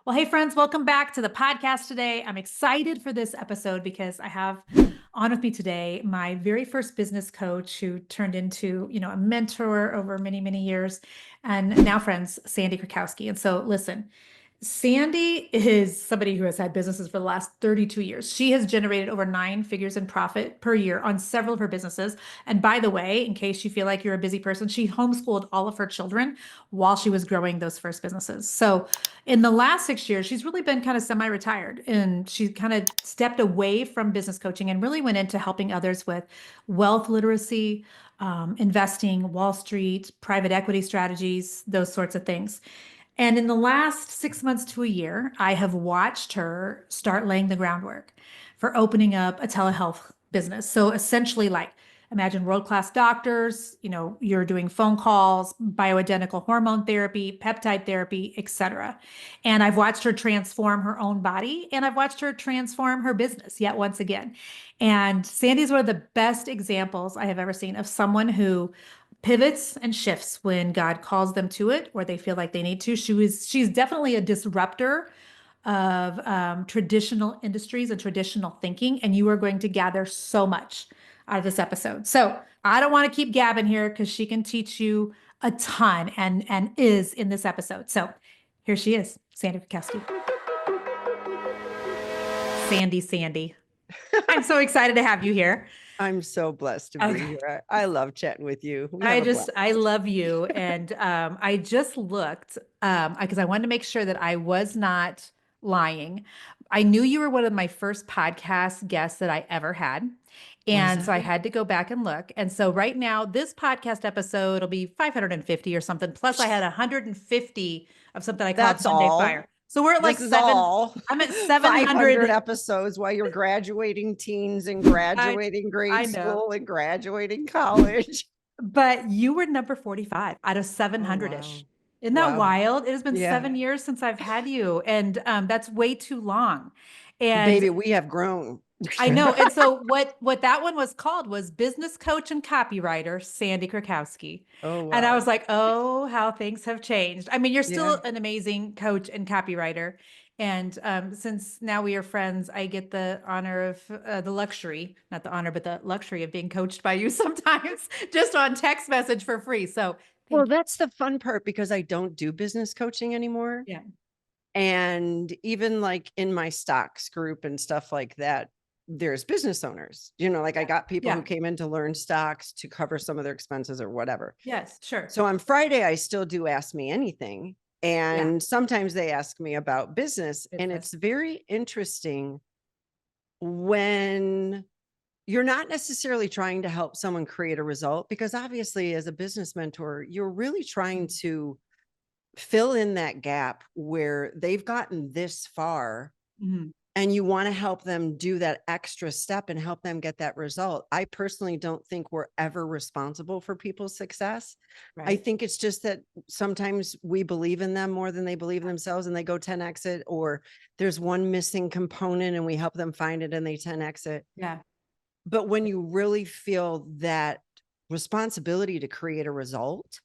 Well, hey, friends, welcome back to the podcast today. I'm excited for this episode because I have on with me today my very first business coach who turned into, a mentor over many, many years. And now, friends, Sandi Krakowski. And so, listen, Sandi is somebody who has had businesses for the last 32 years. She has generated over 9 figures in profit per year on several of her businesses. And by the way, in case you feel like you're a busy person, she homeschooled all of her children while she was growing those first businesses. So in the last 6 years, she's really been kind of semi-retired and she kind of stepped away from business coaching and really went into helping others with wealth literacy, investing, Wall Street, private equity strategies, those sorts of things. And in the last 6 months to a year, I have watched her start laying the groundwork for opening up a telehealth business. So essentially, like, imagine world-class doctors, you're doing phone calls, bioidentical hormone therapy, peptide therapy, etc. And I've watched her transform her own body and I've watched her transform her business yet once again. And Sandi's one of the best examples I have ever seen of someone who pivots and shifts when God calls them to it or they feel like they need to. She's definitely a disruptor of traditional industries and traditional thinking, and you are going to gather so much out of this episode. So I don't want to keep gabbing here because she can teach you a ton and is in this episode. So here she is, Sandi Krakowski. Sandi. I'm so excited to have you here. I'm so blessed to be here. I love chatting with you. I love you. And I just looked because I wanted to make sure that I was not lying. I knew you were one of my first podcast guests that I ever had. And so I had to go back and look. And so right now, this podcast episode will be 550 or something. Plus, I had 150 of something I called That's Sunday all. Fire. So we're at like This is seven. all. I'm at 500 700. episodes while you're graduating teens and graduating I grade know. school and graduating college. But you were number 45 out of Oh, wow. 700-ish. Isn't that Wow. wild? It has been Yeah. 7 years since I've had you, and that's way too long. And Baby, we have grown. I know. And so what that one was called was business coach and copywriter Sandi Krakowski. Oh, And I wow. was like, oh, how things have changed. I mean, you're Yeah. still an amazing coach and copywriter. And since now we are friends, I get the honor of the luxury, not the honor, but the luxury of being coached by you sometimes just on text message for free. So Well, thank you. that's the fun part because I don't do business coaching anymore. Yeah. And even like in my stocks group and stuff like that, there's business owners, like I got people who Yeah. came in to learn stocks to cover some of their expenses or whatever. Yes, sure. So on Friday, I still do Ask Me Anything. Yeah. And sometimes they ask me about business. And Business. it's very interesting when you're not necessarily trying to help someone create a result, because obviously, as a business mentor, you're really trying to fill in that gap where they've gotten this far Mhm. and you want to help them do that extra step and help them get that result. I personally don't think we're ever responsible for people's success. I Right. think it's just that sometimes we believe in them more than they believe in themselves and they go 10x it, or there's one missing component and we help them find it and they 10x it. Yeah. But when you really feel that responsibility to create a result,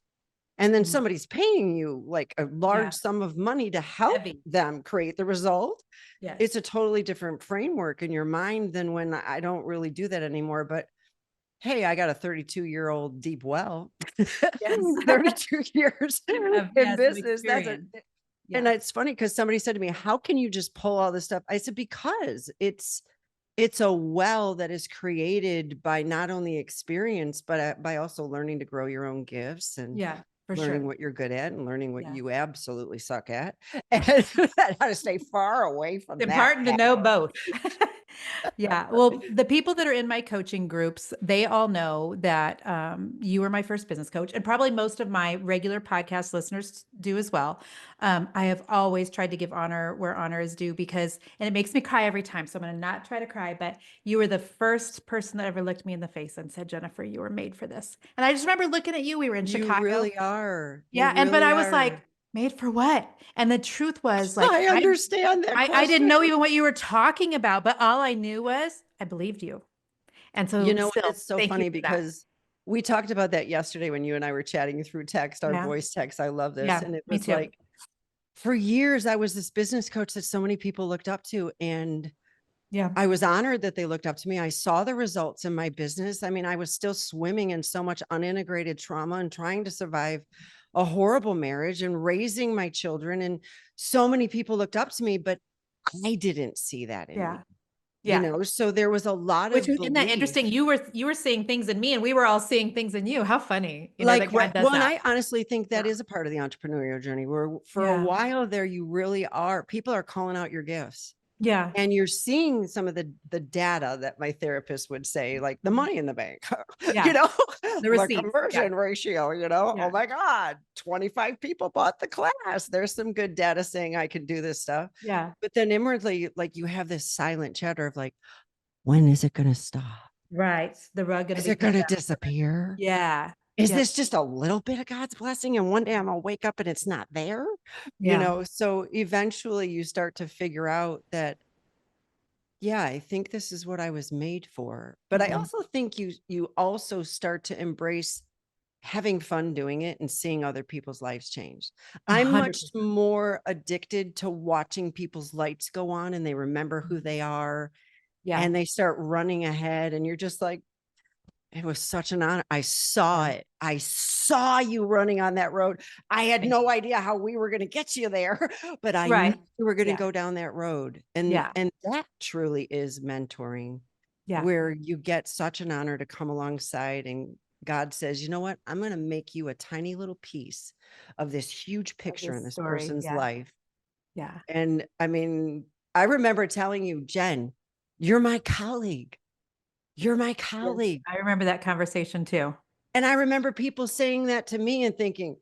and then Mhm. somebody's paying you like a large Yeah. sum of money to help Heavy. them create the result, it's Yes. a totally different framework in your mind than when I don't really do that anymore. But hey, I got a 32-year-old deep well, Yes. 32 years in Yes, of business. experience. And Yeah. it's funny because somebody said to me, how can you just pull all this stuff? I said, because it's a well that is created by not only experience, but by also learning to grow your own gifts and Yeah, for learning sure. what you're good at and learning what Yeah. you absolutely suck at and how to stay far away from It's that. important to know both. Yeah. Well, the people that are in my coaching groups, they all know that you were my first business coach, and probably most of my regular podcast listeners do as well. I have always tried to give honor where honor is due because, and it makes me cry every time. So I'm going to not try to cry, but you were the first person that ever looked me in the face and said, Jennifer, you were made for this. And I just remember looking at you. We were in You Chicago. really are. You Yeah. But really I was are. like, made for what? And the truth was like, I understand that I didn't question. know even what you were talking about, but all I knew was I believed you. And You so know, still, it's so thank you funny for that. because we talked about that yesterday when you and I were chatting through text, our Yeah. voice text. I love this. Yeah, And it me was too. like, For years, I was this business coach that so many people looked up to, and Yeah. I was honored that they looked up to me. I saw the results in my business. I mean, I was still swimming in so much unintegrated trauma and trying to survive a horrible marriage and raising my children. And so many people looked up to me, but I didn't see that in Yeah. me, Yeah. So there was a lot Which of isn't that belief. interesting? You were seeing things in me and we were all seeing things in you. How funny, Like, that right. God does Well, and that. I honestly think Yeah. that is a part of the entrepreneurial journey where for a Yeah. while there, you really are, people are calling out your gifts. Yeah. And you're seeing some of the data that my therapist would say, like the Mhm. money in the bank, you Yeah. know, The the receipts. Yeah. conversion ratio, oh Yeah. my God, 25 people bought the class. There's some good data saying I can do this stuff. Yeah. But then inwardly, like you have this silent chatter of like, when is it going to stop? Right. The rug gonna Is be it pulled going to out. disappear? Yeah. Is Yep. this just a little bit of God's blessing? And one day I'm gonna wake up and it's not there, Yeah. So eventually you start to figure out that, yeah, I think this is what I was made for. But I Mhm. also think you also start to embrace having fun doing it and seeing other people's lives change. I'm much 100%. more addicted to watching people's lights go on and they remember who Mhm. they are Yeah. and they start running ahead and you're just like, it was such an honor. I saw Yeah. it. I saw you running on that road. I had Thank no you. idea how we were going to get you there, but I knew Right. we were going to Yeah. go down that road. And Yeah. and that truly is mentoring, Yeah. where you get such an honor to come alongside and God says, "You know what? I'm going to make you a tiny little piece of this huge Of picture in this this story. person's Yeah. life." Yeah. And I mean, I remember telling you, "Jen, you're my colleague. You're my Yes. colleague." I remember that conversation too. And I remember people saying that to me and thinking,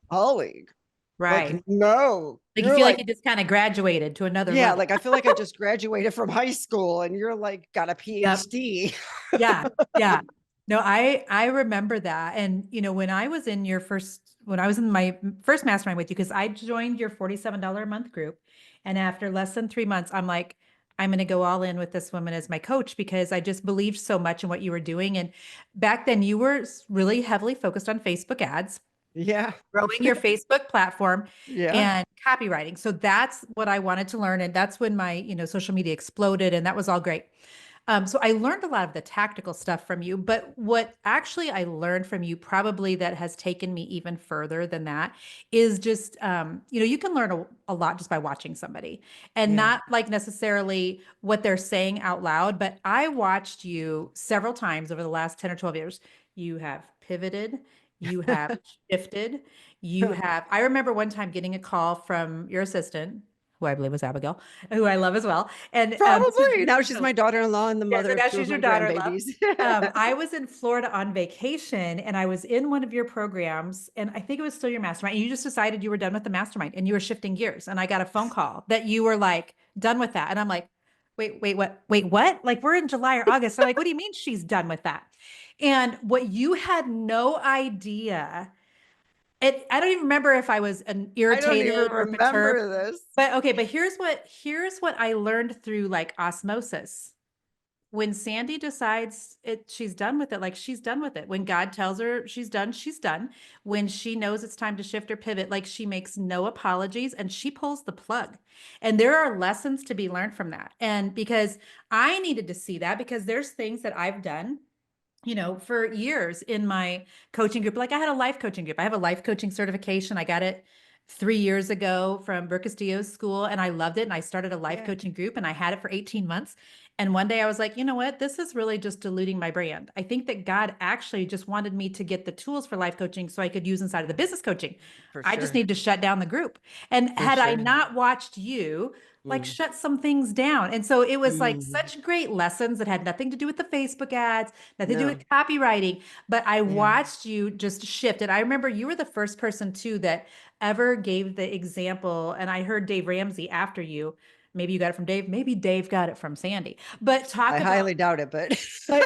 colleague, like, Right. no, Like you you're feel like like, you just kind of graduated to another yeah, level. like I feel like I just graduated from high school and you're like got a Yep. PhD. Yeah. Yeah. No, I remember that. And when I was in when I was in my first mastermind with you, because I joined your $47 a month group. And after less than 3 months, I'm like, I'm going to go all in with this woman as my coach because I just believed so much in what you were doing. And back then you were really heavily focused on Facebook ads, Yeah. growing your Facebook platform Yeah. and copywriting. So that's what I wanted to learn. And that's when my, social media exploded and that was all great. So I learned a lot of the tactical stuff from you, but what actually I learned from you probably that has taken me even further than that is just, you can learn a lot just by watching somebody and Yeah. not like necessarily what they're saying out loud. But I watched you several times over the last 10 or 12 years. You have pivoted, you have shifted, I remember one time getting a call from your assistant, who I believe was Abigail, who I love as well. And this is Probably. years Now she's ago. my daughter-in-law and the Yeah, so mother of now two of she's your my daughter-in-law. grandbabies. I was in Florida on vacation and I was in one of your programs and I think it was still your mastermind. And you just decided you were done with the mastermind and you were shifting gears. And I got a phone call that you were like done with that. And I'm like, wait, what? Wait, what? Like we're in July or August. So like, what do you mean she's done with that? And what you had no idea, I don't even remember if I was an I don't even irritated or perturbed. remember this. But okay, but here's what I learned through like osmosis. When Sandy decides she's done with it, like she's done with it. When God tells her she's done, she's done. When she knows it's time to shift or pivot, like she makes no apologies and she pulls the plug. And there are lessons to be learned from that. And because I needed to see that because there's things that I've done for years in my coaching group. Like I had a life coaching group. I have a life coaching certification. I got it 3 years ago from Burke Castillo's school and I loved it. And I started a life Yeah. coaching group and I had it for 18 months. And one day I was like, you know what? This is really just diluting my brand. I think that God actually just wanted me to get the tools for life coaching so I could use inside of the business coaching. For I just sure. need to shut down the group. And For had I sure. not watched you, like Mm. shut some things down. And so it was like Mm. such great lessons that had nothing to do with the Facebook ads, nothing to do with No. copywriting, but I Yeah. watched you just shift. And I remember you were the first person too that ever gave the example. And I heard Dave Ramsey after you. Maybe you got it from Dave. Maybe Dave got it from Sandy. But I highly doubt it, but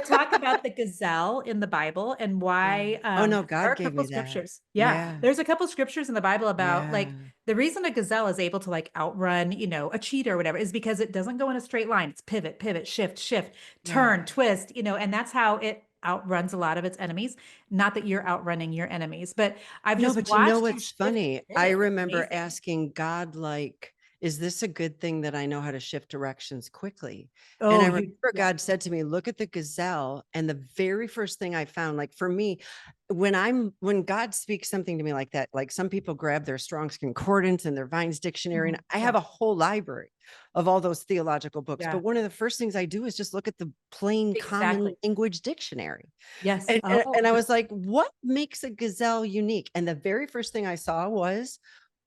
talk about the gazelle in the Bible and yeah. why Oh no, there are God a gave couple me that. scriptures. Yeah, Yeah. there's a couple scriptures in the Bible about like Yeah. the reason a gazelle is able to like outrun, a cheetah or whatever is because it doesn't go in a straight line. It's pivot, pivot, shift, shift, Yeah. turn, twist, and that's how it outruns a lot of its enemies. Not that you're outrunning your enemies, but I've No, just but you know watched you what's shift and funny? I pivot. It's remember amazing. asking God, like, is this a good thing that I know how to shift directions quickly? And I Oh, remember yeah. God said to me, look at the gazelle. And the very first thing I found, like for me, when God speaks something to me like that, like some people grab their Strong's Concordance and their Vine's Dictionary, and I have Yeah. a whole library of all those theological books. Yeah. But one of the first things I do is just look at the plain common Exactly. language dictionary. Yes. And Oh, I was like, what makes a gazelle unique? And the very first thing I saw was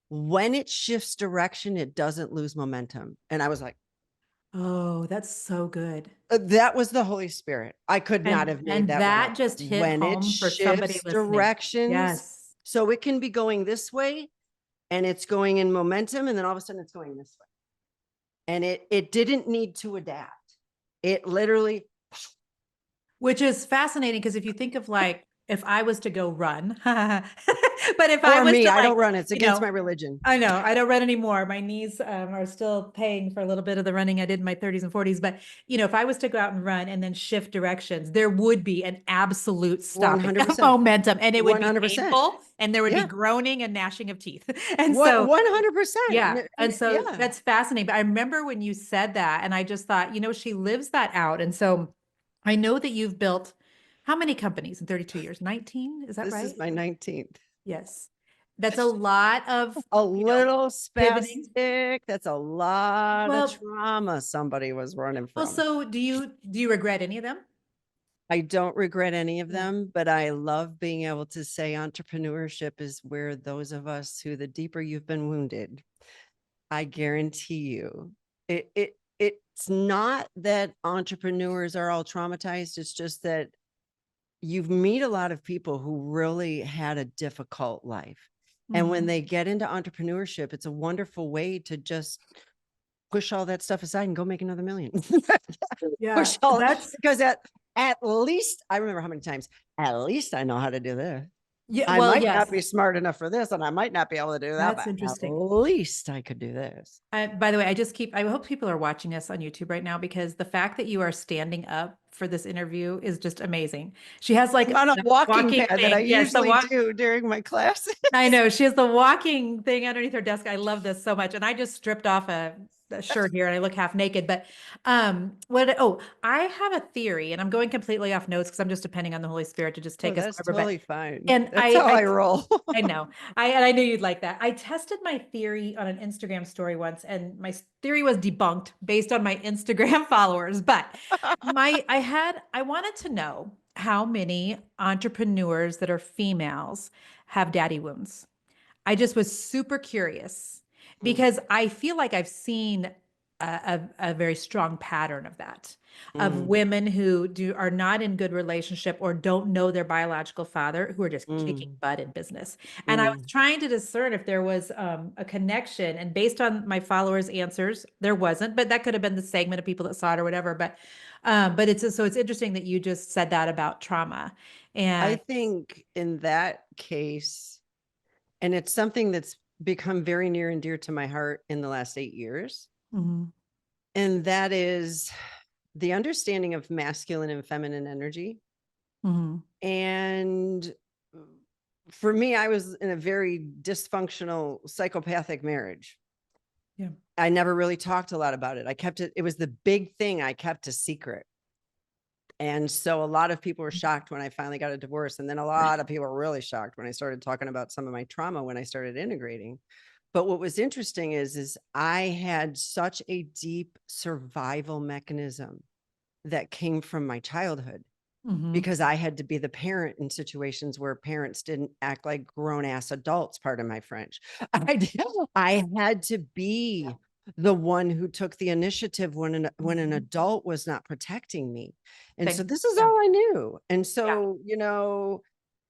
when it shifts direction, it doesn't lose momentum. And I was like, oh, that's so good. that was the Holy Spirit. I could not have made And that one up. that just hit When it home for somebody shifts listening. directions, Yes. so it can be going this way and it's going in momentum, and then all of a sudden it's going this way. And it didn't need to adapt. It literally, Which is fascinating because if you think of like, if I was to go run, but if I or was me, to I like, don't run. It's you against know, my religion. I know I don't run anymore. My knees are still paying for a little bit of the running I did in my 30s and 40s. But if I was to go out and run and then shift directions, there would be an absolute stopping of 100%. momentum, and it would be 100%. painful, and there would be Yeah. groaning and gnashing of teeth. And What so, 100%. yeah, and so Yeah. that's fascinating. But I remember when you said that, and I just thought, she lives that out. And so, I know that you've built how many companies in 32 years? 19? Is that This right? is my 19th. Yes. That's a lot of, A little pivoting. spastic. That's a lot of Well, trauma somebody was running well, from. so do you regret any of them? I don't regret any of Yeah. them, but I love being able to say entrepreneurship is where those of us who the deeper you've been wounded, I guarantee you, it's not that entrepreneurs are all traumatized. It's just that you meet a lot of people who really had a difficult life. And when Mhm. they get into entrepreneurship, it's a wonderful way to just push all that stuff aside and go make another million. Yeah, Push all, that's because at least I remember how many times, at least I know how to do this. yeah, I well, might yes, not be smart enough for this, and I might not be able to do that, that's but at interesting. least I could do this. By the way, I hope people are watching us on YouTube right now because the fact that you are standing up for this interview is just amazing. She has like I'm on a the walking walking pad that I thing. Yes, the usually walk. do during my classes. I know she has the walking thing underneath her desk. I love this so much. And I just stripped off a shirt here and I look half naked. But I have a theory, and I'm going completely off notes because I'm just depending on the Holy Spirit to just Oh, take us that's wherever. But totally fine. and That's how I roll. I know. I knew you'd like that. I tested my theory on an Instagram story once, and my theory was debunked based on my Instagram followers. But I wanted to know how many entrepreneurs that are females have daddy wounds. I just was super curious Mm, because I feel like I've seen a very strong pattern of that, of mm, women who are not in good relationship or don't know their biological father, who are just kicking mm, butt in business. And I was mm. trying to discern if there was a connection, and based on my followers' answers, there wasn't. But that could have been the segment of people that saw it or whatever. But it's interesting that you just said that about trauma, I and think in that case, and it's something that's become very near and dear to my heart in the last 8 years, Mhm, and that is the understanding of masculine and feminine energy. mhm, And for me, I was in a very dysfunctional psychopathic marriage. yeah. I never really talked a lot about it. I kept it, it was the big thing I kept a secret. And so a lot of people were shocked when I finally got a divorce. And then a lot of people were really shocked when I started talking about some of my trauma when I started integrating. But what was interesting is I had such a deep survival mechanism that came from my childhood, Mhm. because I had to be the parent in situations where parents didn't act like grown ass adults. Pardon my French. I had to be the one who took the initiative when an Mhm. adult was not protecting me. And so Same. this is Yeah. all I knew. And Yeah. so,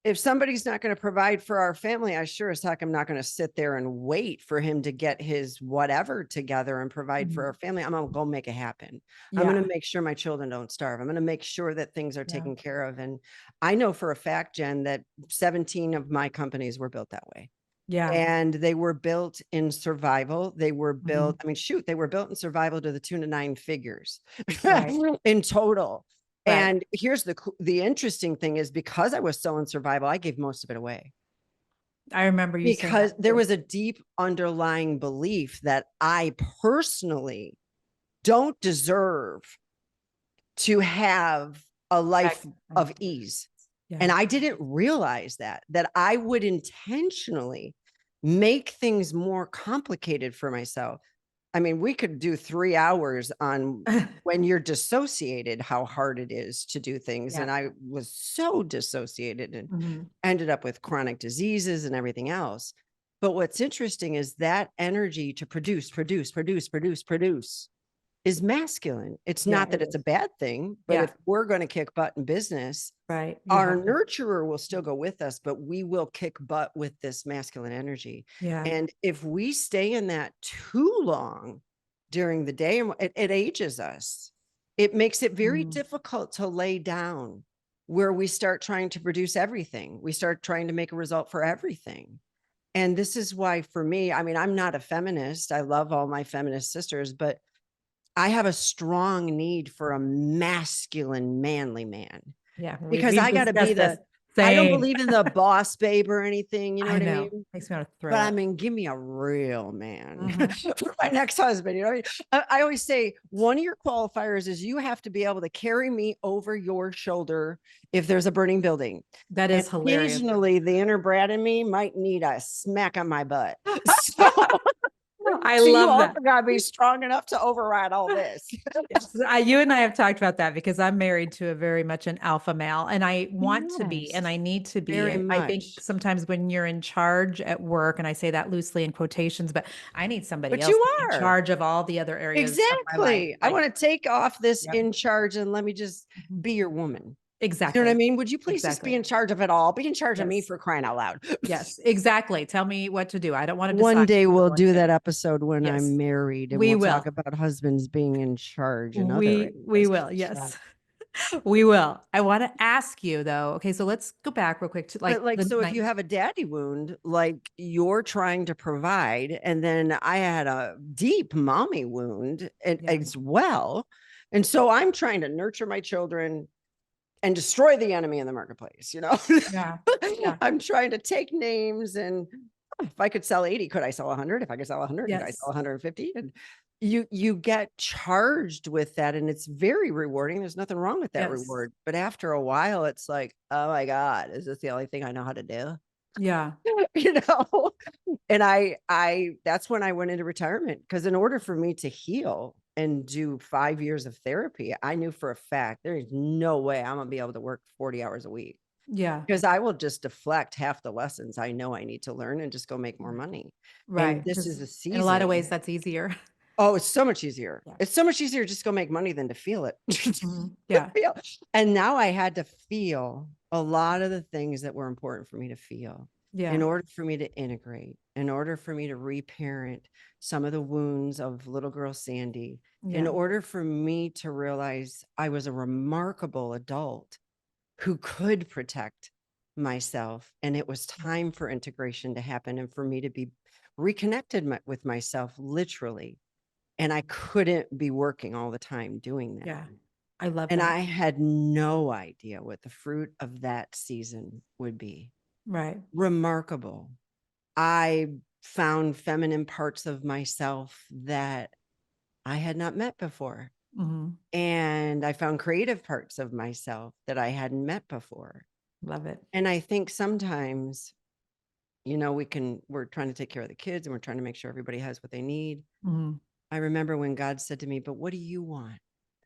if somebody's not going to provide for our family, I sure as heck am not going to sit there and wait for him to get his whatever together and provide for Mhm. our family. I'm going to go make it happen. I'm going Yeah. to make sure my children don't starve. I'm going to make sure that things are Yeah. taken care of. And I know for a fact, Jen, that 17 of my companies were built that way. Yeah. And they were built in survival. They were Mhm. built, I mean, shoot, they were built in survival to the tune of 9 figures Right. in total. Right. And here's the interesting thing is, because I was so in survival, I gave most of it away I remember you saying because that there too. was a deep underlying belief that I personally don't deserve to have a life of ease. Yeah. And I didn't realize that I would intentionally make things more complicated for myself. I mean, we could do 3 hours on when you're dissociated, how hard it is to do things. Yeah. And I was so dissociated and Mhm. ended up with chronic diseases and everything else. But what's interesting is that energy to produce is masculine. It's Yeah, not that it it's a is. bad thing, but Yeah. if we're going to kick butt in business, Right. You our have to. nurturer will still go with us, but we will kick butt with this masculine energy. Yeah. And if we stay in that too long during the day, it ages us. It makes it very Mm. difficult to lay down, where we start trying to produce everything. We start trying to make a result for everything. And this is why, for me, I mean, I'm not a feminist. I love all my feminist sisters, but I have a strong need for a masculine, manly man, Yeah. because We've I got to be discussed this. I don't Same. believe in the boss babe or anything. You know I what I know. mean? Makes me want to But throw I up. mean, give me a real man Mhm. for my next husband. You know what I mean? I always say one of your qualifiers is you have to be able to carry me over your shoulder if there's a burning building. That And is hilarious. occasionally the inner brat in me might need a smack on my butt. So, I so you love that. also got to be strong enough to override all this. Yes, you and I have talked about that because I'm married to a very much an alpha male and I want to be and I Yes, need to be. very I think much. sometimes when you're in charge at work, and I say that loosely in quotations, but I need somebody But else you to be in are. charge of all the other areas of my life. Exactly. I Like, want to take off this yep. in charge and let me just Mhm. be your woman. You know what I Exactly. mean? Would you please just be Exactly. in charge of it all? Be in charge of me, Yes. for crying out loud. Yes. Exactly. Tell me what to do. I don't want to One decide day what I we'll want do to. that episode when Yes. I'm married, and We we'll talk will. about husbands being in charge and other We areas. will. Yes. We will. I want to ask you though. Okay, so let's go back real quick to But like like, the so if night. you have a daddy wound, like you're trying to provide, and then I had a deep mommy wound Yeah. as well. And so I'm trying to nurture my children and destroy the enemy in the marketplace. Yeah. Yeah. I'm trying to take names, and if I could sell 80, could I sell 100? If I could sell 100, could I sell Yes. 150? And you get charged with that, and it's very rewarding. There's nothing wrong with that Yes. reward. But after a while, it's like, oh my God, is this the only thing I know how to do? Yeah. you know and I that's when I went into retirement, because in order for me to heal and do 5 years of therapy, I knew for a fact there is no way I'm gonna be able to work 40 hours a week, Yeah. because I will just deflect half the lessons I know I need to learn and just go make more money. And Right. this is Because a in a lot of season. ways that's easier. Oh, it's so much easier. Yeah. It's so much easier to just go make money than to feel it. Yeah. Feel. And now I had to feel a lot of the things that were important for me to feel in Yeah. order for me to integrate, in order for me to reparent some of the wounds of little girl Sandy, in Yeah. order for me to realize I was a remarkable adult who could protect myself. And it was time for integration to happen and for me to be reconnected with myself, literally. And I couldn't be working all the time doing that. Yeah. I love And that. I had no idea what the fruit of that season would be. Right. Remarkable. I found feminine parts of myself that I had not met before. Hmm. And I found creative parts of myself that I hadn't met before. Love it. And I think sometimes, we're trying to take care of the kids and we're trying to make sure everybody has what they need. Hmm. I remember when God said to me, "But what do you want?"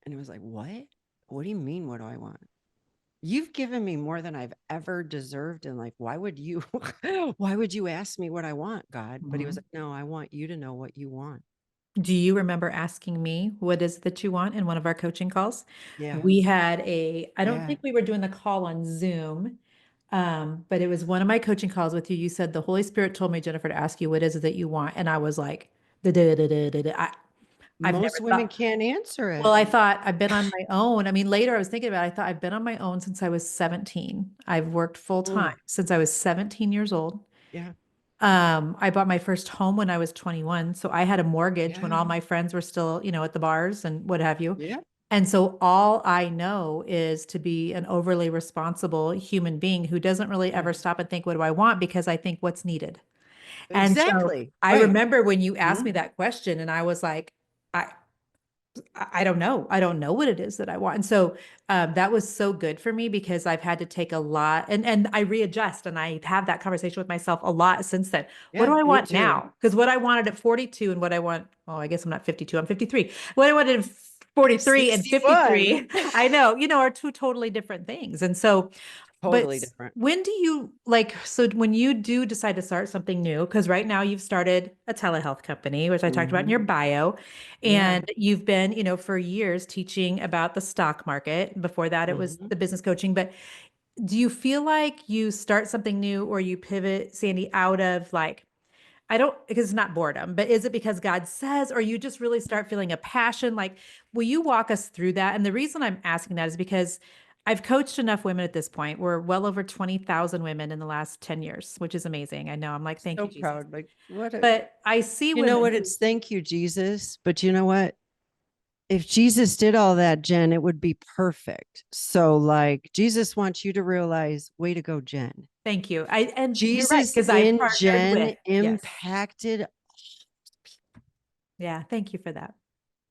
And it was like, "What? What do you mean, what do I want? You've given me more than I've ever deserved in life. Why would you why would you ask me what I want, God?" But he was Hmm. like, "No, I want you to know what you want." Do you remember asking me what is it that you want in one of our coaching calls? Yeah. We had I don't Yeah. think we were doing the call on Zoom, but it was one of my coaching calls with you. You said the Holy Spirit told me, Jennifer, to ask you what is it that you want, and I was like, da da da da da. I've never Most women thought. can't answer Well, it. I thought I've been on my own. I mean, later I was thinking about it. I thought I've been on my own since I was 17. I've worked full time Mm, since I was 17 years old. yeah. I bought my first home when I was 21. So I had a mortgage when Yeah. all my friends were still, at the bars and what have you. Yeah. And so all I know is to be an overly responsible human being who doesn't really Yeah. ever stop and think, what do I want? Because I think what's needed. And so Exactly. I Right. remember when you asked me Mhm. that question and I was like, I, I don't know. I don't know what it is that I want. And so that was so good for me because I've had to take a lot and I readjust and I have that conversation with myself a lot since then. What do Yeah, I me want too. now? Because what I wanted at 42 and what I want, oh, I guess I'm not 52, I'm 53. What I wanted at 43 and 61. 53, I know, are two totally different things. And so but Totally different. when do you like, so when you do decide to start something new, because right now you've started a telehealth company, which I talked about in your Mhm. bio, Yeah. and you've been, for years teaching about the stock market. Before that, it was Mhm. the business coaching. But do you feel like you start something new or you pivot, Sandy, out of like, I don't, because it's not boredom, but is it because God says, or you just really start feeling a passion? Like, will you walk us through that? And the reason I'm asking that is because I've coached enough women at this point. We're well over 20,000 women in the last 10 years, which is amazing. I know. I'm like, thank So you, Jesus. proud. Like, what a, But I see you know women what? who, It's thank you, Jesus. But you know what? If Jesus did all that, Jen, it would be perfect. So, like, Jesus wants you to realize, way to go, Jen. thank you. And you're right, Jesus because I've in partnered Jen with, yes. impacted. Yeah. Thank you for that.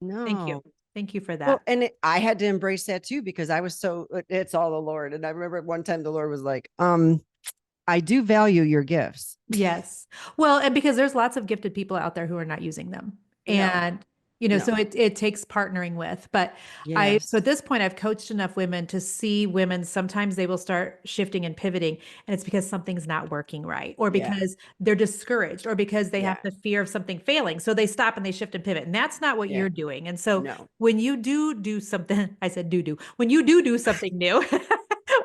Thank you. No. Thank you for Well, that. and I had to embrace that too because I was so, it's all the Lord. And I remember one time the Lord was like, I do value your gifts. Yes. Well, and because there's lots of gifted people out there who are not using them. No, And, no. so it takes partnering with, but so Yes. at this point, I've coached enough women to see women, sometimes they will start shifting and pivoting, and it's because something's not working right, or Yeah. because they're discouraged, or because they have Yeah. the fear of something failing. So they stop and they shift and pivot. And that's not what Yeah. you're doing. And so No. when you do something, I said when you do something new,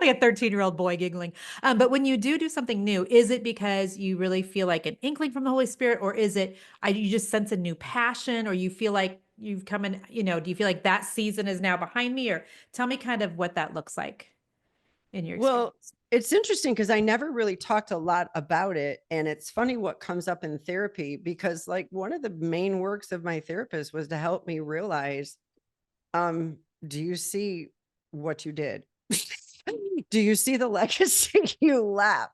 like a 13-year-old boy giggling. But when you do something new, is it because you really feel like an inkling from the Holy Spirit, or is it you just sense a new passion, or you feel like you've come in, do you feel like that season is now behind me? Or tell me kind of what that looks like in your Well, experience. it's interesting because I never really talked a lot about it. And it's funny what comes up in therapy because, like, one of the main works of my therapist was to help me realize, do you see what you did? Do you see the legacy you left?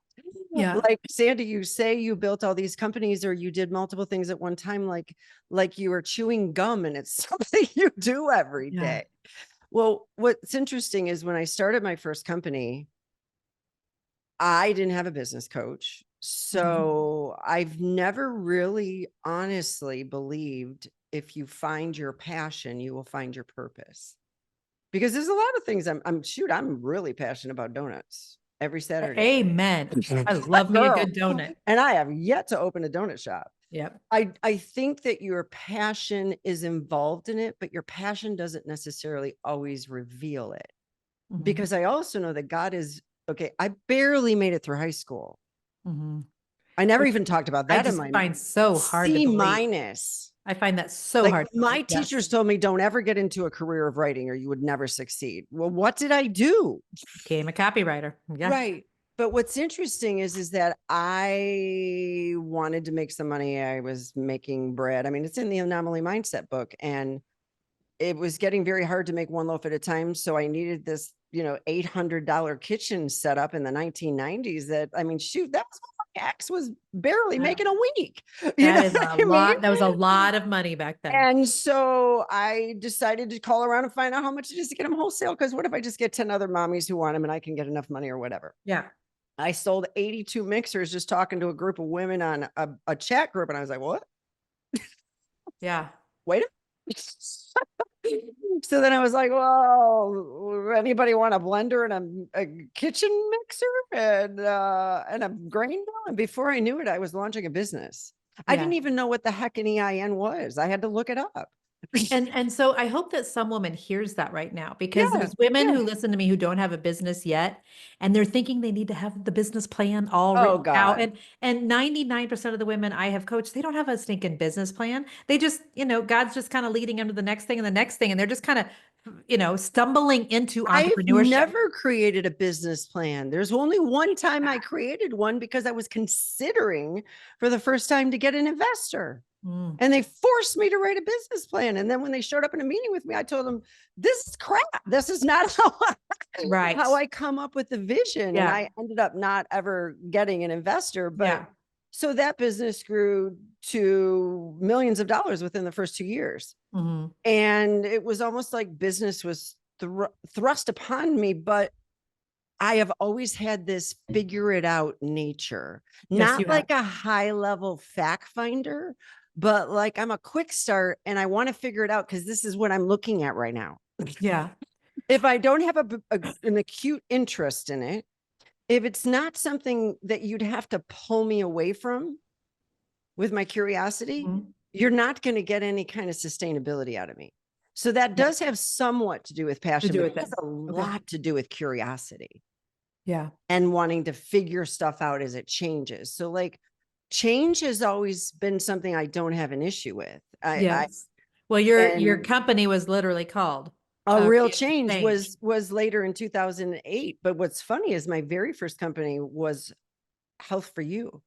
Yeah. Like, Sandy, you say you built all these companies or you did multiple things at one time, like you were chewing gum and it's something you do every Yeah. day. Well, what's interesting is when I started my first company, I didn't have a business coach. Mhm. So I've never really honestly believed if you find your passion, you will find your purpose. Because there's a lot of things I'm really passionate about donuts every Saturday. Amen. I love me a Girl. good donut. And I have yet to open a donut shop. Yep. I think that your passion is involved in it, but your passion doesn't necessarily always reveal it. Mhm. Because I also know that God is okay. I barely made it through high school. Mhm. I never Which even talked about I that in just my find so hard to C believe. minus. I find that so Like, hard to my believe. Yes. teachers told me, don't ever get into a career of writing or you would never succeed. Well, what did I do? Became a copywriter. Yeah. Right. But what's interesting is that I wanted to make some money. I was making bread. I mean, it's in the Anomaly Mindset book, and it was getting very hard to make one loaf at a time. So I needed this, $800 kitchen set up in the 1990s that, I mean, shoot, that was what my ex was barely Wow. making a week. You That know is what a I mean? lot. That was a lot of money back then. And so I decided to call around and find out how much it is to get them wholesale. Because what if I just get 10 other mommies who want them and I can get enough money or whatever? Yeah. I sold 82 mixers just talking to a group of women on a chat group. And I was like, what? Yeah. Wait So then I was like, well, anybody want a blender and a kitchen mixer and a grain mill? And before I knew it, I was launching a business. I Yeah. didn't even know what the heck an EIN was. I had to look it up. And so I hope that some woman hears that right now, because Yeah. there's women Yeah. who listen to me who don't have a business yet, and they're thinking they need to have the business plan all Oh written out. God. And 99% of the women I have coached, they don't have a stinking business plan. They just, God's just kind of leading them to the next thing and the next thing, and they're just kind of, stumbling into I've entrepreneurship. never created a business plan. There's only one time I created one because I was considering for the first time to get an investor. Mm. And they forced me to write a business plan. And then when they showed up in a meeting with me, I told them, this is crap. This is not Right. how I come up with the vision. And Yeah. I ended up not ever getting an investor. But Yeah. so that business grew to millions of dollars within the first 2 years. Mhm. And it was almost like business was thrust upon me. But I have always had this figure it out nature, Yes, you not have. like a high level fact finder, but like I'm a quick start and I want to figure it out because this is what I'm looking at right now. Yeah. If I don't have an acute interest in it, if it's not something that you'd have to pull me away from with my curiosity, Mhm. you're not going to get any kind of sustainability out of me. So that Yeah. does have somewhat to do with To passion, do but with it has it. a Okay. lot to do with curiosity Yeah. and wanting to figure stuff out as it changes. So like change has always been something I don't have an issue with. Yes. Well, your And company was literally called a real Real change Change. was later in 2008. But what's funny is my very first company was Health for You.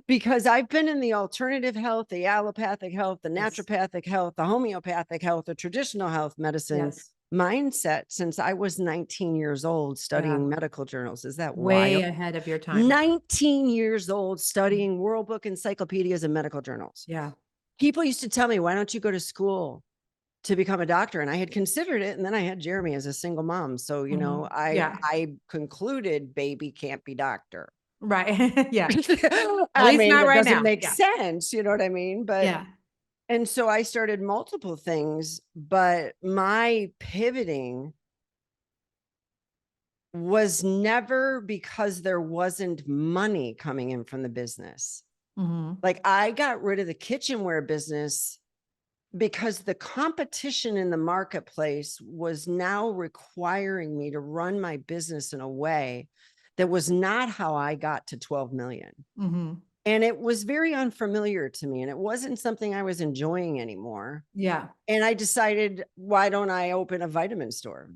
Because I've been in the alternative health, the allopathic health, the Yes. naturopathic health, the homeopathic health, the traditional health medicine Yes. mindset since I was 19 years old Yeah. studying medical journals. Is that Way wild? ahead of your time. 19 years old studying World Book encyclopedias and medical journals. Yeah. People used to tell me, why don't you go to school to become a doctor? And I had considered it. And then I had Jeremy as a single mom. So, you know, Yeah. I concluded baby can't be doctor. Right. Yeah. At I least mean, not that right doesn't now. make Yeah. sense. You know what I mean? But, Yeah. and so I started multiple things, but my pivoting was never because there wasn't money coming in from the business. Mhm. Like I got rid of the kitchenware business because the competition in the marketplace was now requiring me to run my business in a way that was not how I got to 12 million. Mhm. And it was very unfamiliar to me and it wasn't something I was enjoying anymore. Yeah. And I decided, why don't I open a vitamin store?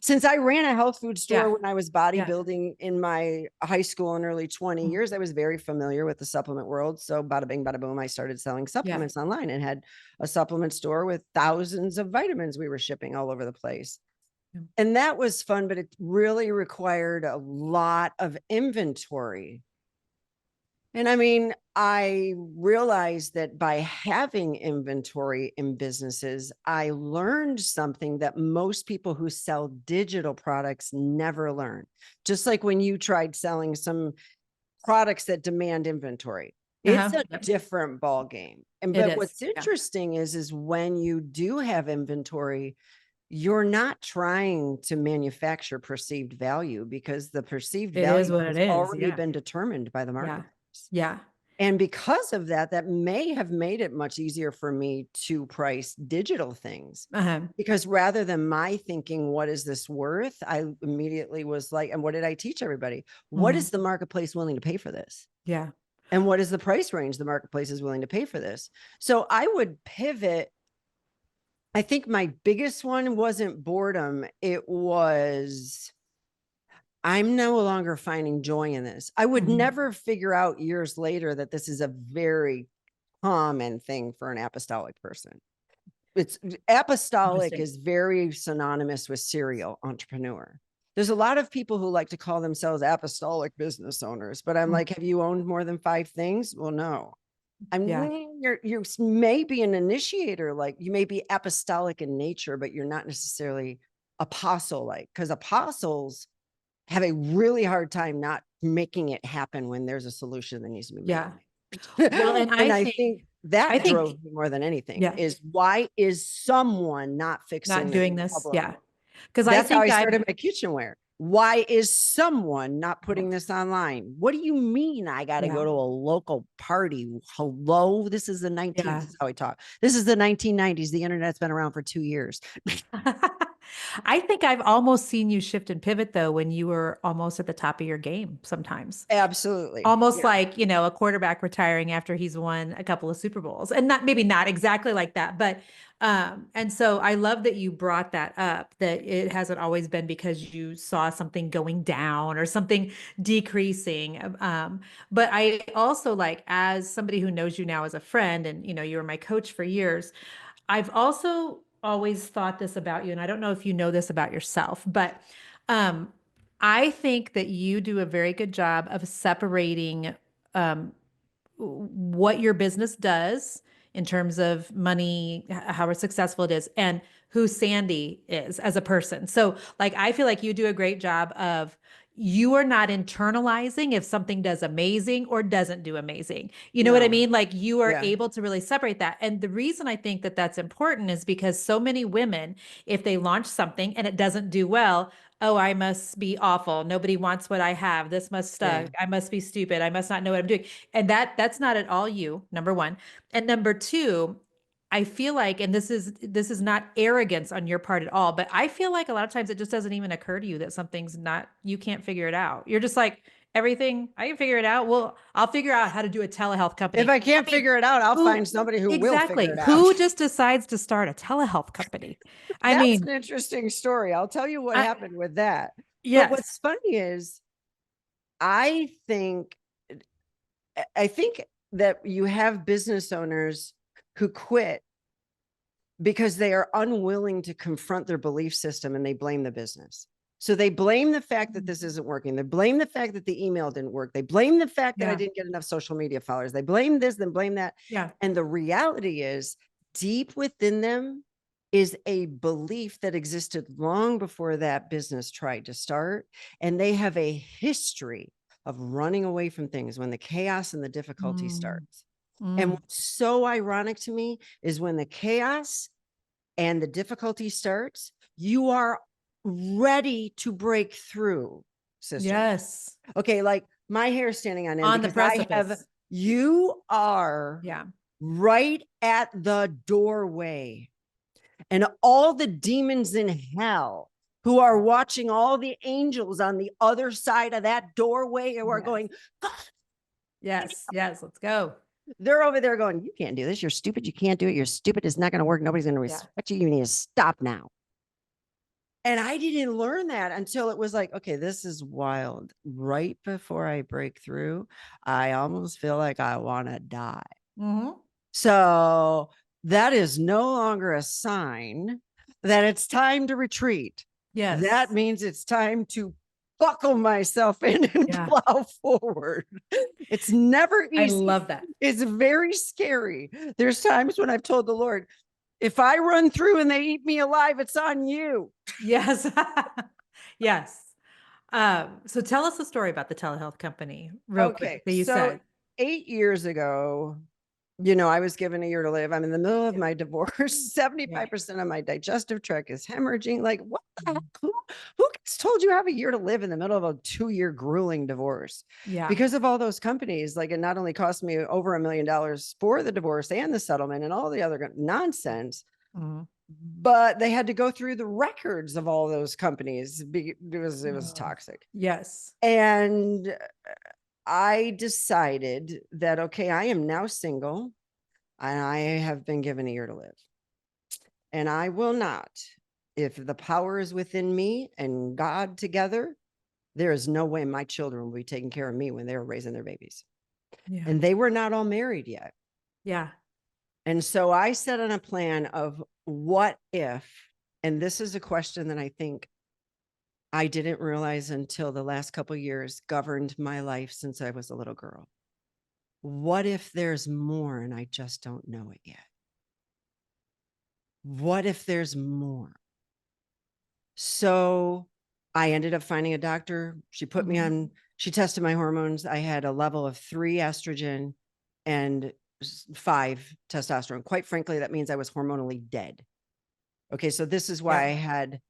Since I ran a health food store Yeah. when I was Yeah. bodybuilding in my high school and early 20 Mhm. years, I was very familiar with the supplement world. So bada bing, bada boom, I started selling Yeah. supplements online and had a supplement store with thousands of vitamins we were shipping all over the place. Yeah. And that was fun, but it really required a lot of inventory. And I mean, I realized that by having inventory in businesses, I learned something that most people who sell digital products never learn. Just like when you tried selling some products that demand inventory, it's a Yep. different ball game. And It but is. what's Yeah. interesting is when you do have inventory, you're not trying to manufacture perceived value because the perceived It is value what it has is. already Yeah. been determined by the Yeah. market. Yeah. And because of that, that may have made it much easier for me to price digital things. Uh-huh. Because rather than my thinking, what is this worth? I immediately was like, and what did I teach everybody? What Mhm. is the marketplace willing to pay for this? Yeah. And what is the price range the marketplace is willing to pay for this? So I would pivot. I think my biggest one wasn't boredom. It was I'm no longer finding joy in this. I would Mhm. never figure out years later that this is a very common thing for an apostolic person. It's apostolic Interesting. is very synonymous with serial entrepreneur. There's a lot of people who like to call themselves apostolic business owners, but I'm Mm. like, have you owned more than 5 things? Well, no. Yeah. You may be an initiator, like you may be apostolic in nature, but you're not necessarily apostle like, because apostles have a really hard time not making it happen when there's a solution that needs to be made. Yeah. Well, and And I I think think that drove I think me more than anything yeah, is why is someone not not fixing this doing this. problem? Yeah. Because I That's how I think started I've my kitchenware. Why is someone not yeah. putting this online? What do you mean I got to Yeah. go to a local party? Hello, this is the 19th. Yeah. This is how I talk. This is the 1990s. The internet's been around for 2 years. I think I've almost seen you shift and pivot though when you were almost at the top of your game sometimes. Absolutely. Almost Yeah. like, a quarterback retiring after he's won a couple of Super Bowls. And not maybe not exactly like that, but And so I love that you brought that up, that it hasn't always been because you saw something going down or something decreasing. But I also like, as somebody who knows you now as a friend, and you were my coach for years, I've also always thought this about you, and I don't know if you know this about yourself, but um, I think that you do a very good job of separating um, what your business does in terms of money, how successful it is, and who Sandi is as a person. So, like, I feel like you do a great job of you are not internalizing if something does amazing or doesn't do amazing. You know what I No. mean? Like, you are Yeah. able to really separate that. And the reason I think that that's important is because so many women, if they launch something and it doesn't do well, oh, I must be awful. Nobody wants what I have. This must Yeah. suck. I must be stupid. I must not know what I'm doing. And that's not at all you, number one. And number two, I feel like, and this is not arrogance on your part at all, but I feel like a lot of times it just doesn't even occur to you that something's not, you can't figure it out. You're just like, everything, I can figure it out. Well, I'll figure out how to do a telehealth If company. I I can't mean, figure it out, I'll who find somebody who will figure exactly? it out. Who just decides to start a telehealth company? I That's an mean, interesting story. I'll tell you what I, happened with that. But what's yes. funny is I think I think that you have business owners who quit because they are unwilling to confront their belief system and they blame the business. So they blame the fact that this isn't working. They blame the fact that the email didn't work. They blame the fact that I Yeah. didn't get enough social media followers. They blame this, then blame that. Yeah. And the reality is, deep within them is a belief that existed long before that business tried to start. And they have a history of running away from things when the chaos and the difficulty Mm, starts. And mm. what's so ironic to me is when the chaos and the difficulty starts, you are ready to break through, sister. Yes. Okay, like my hair standing on end On the because I have, precipice. you are Yeah. right at the doorway. And all the demons in hell who are watching all the angels on the other side of that doorway who are Yes. going, "God," Yes. Yes. Let's go. they're over there going, you can't do this. You're stupid. You can't do it. You're stupid. It's not going to work. Nobody's going to Yeah. respect you. You need to stop now. And I didn't learn that until it was like, okay, this is wild. Right before I break through, I almost feel like I want to die. Mm-hmm. So that is no longer a sign that it's time to retreat. That Yes. means it's time to buckle myself in and Yeah. plow forward. It's never I easy. love that. It's very scary. There's times when I've told the Lord, if I run through and they eat me alive, it's on you. Yes. Yes. So tell us a story about the telehealth company real quick Okay. that you So said. 8 years ago, I was given a year to live. I'm in the middle of Yeah. my divorce. Yeah. 75% of my digestive tract is hemorrhaging. Like, what the heck? Mhm. Who told you have a year to live in the middle of a 2-year grueling divorce? Yeah. Because of all those companies, like it not only cost me over $1 million for the divorce and the settlement and all the other nonsense, Mhm. but they had to go through the records of all those companies because it was Oh, toxic. yes. And I decided that, okay, I am now single and I have been given a year to live. And I will not, if the power is within me and God together, there is no way my children will be taking care of me when they're raising their babies. Yeah. And they were not all married yet. Yeah. And so I set on a plan of what if, and this is a question that I think I didn't realize until the last couple of years governed my life since I was a little girl. What if there's more and I just don't know it yet? What if there's more? So I ended up finding a doctor. She put me Mhm. on, she tested my hormones. I had a level of 3 estrogen and 5 testosterone. Quite frankly, that means I was hormonally dead. Okay. So this is why Yeah. I had,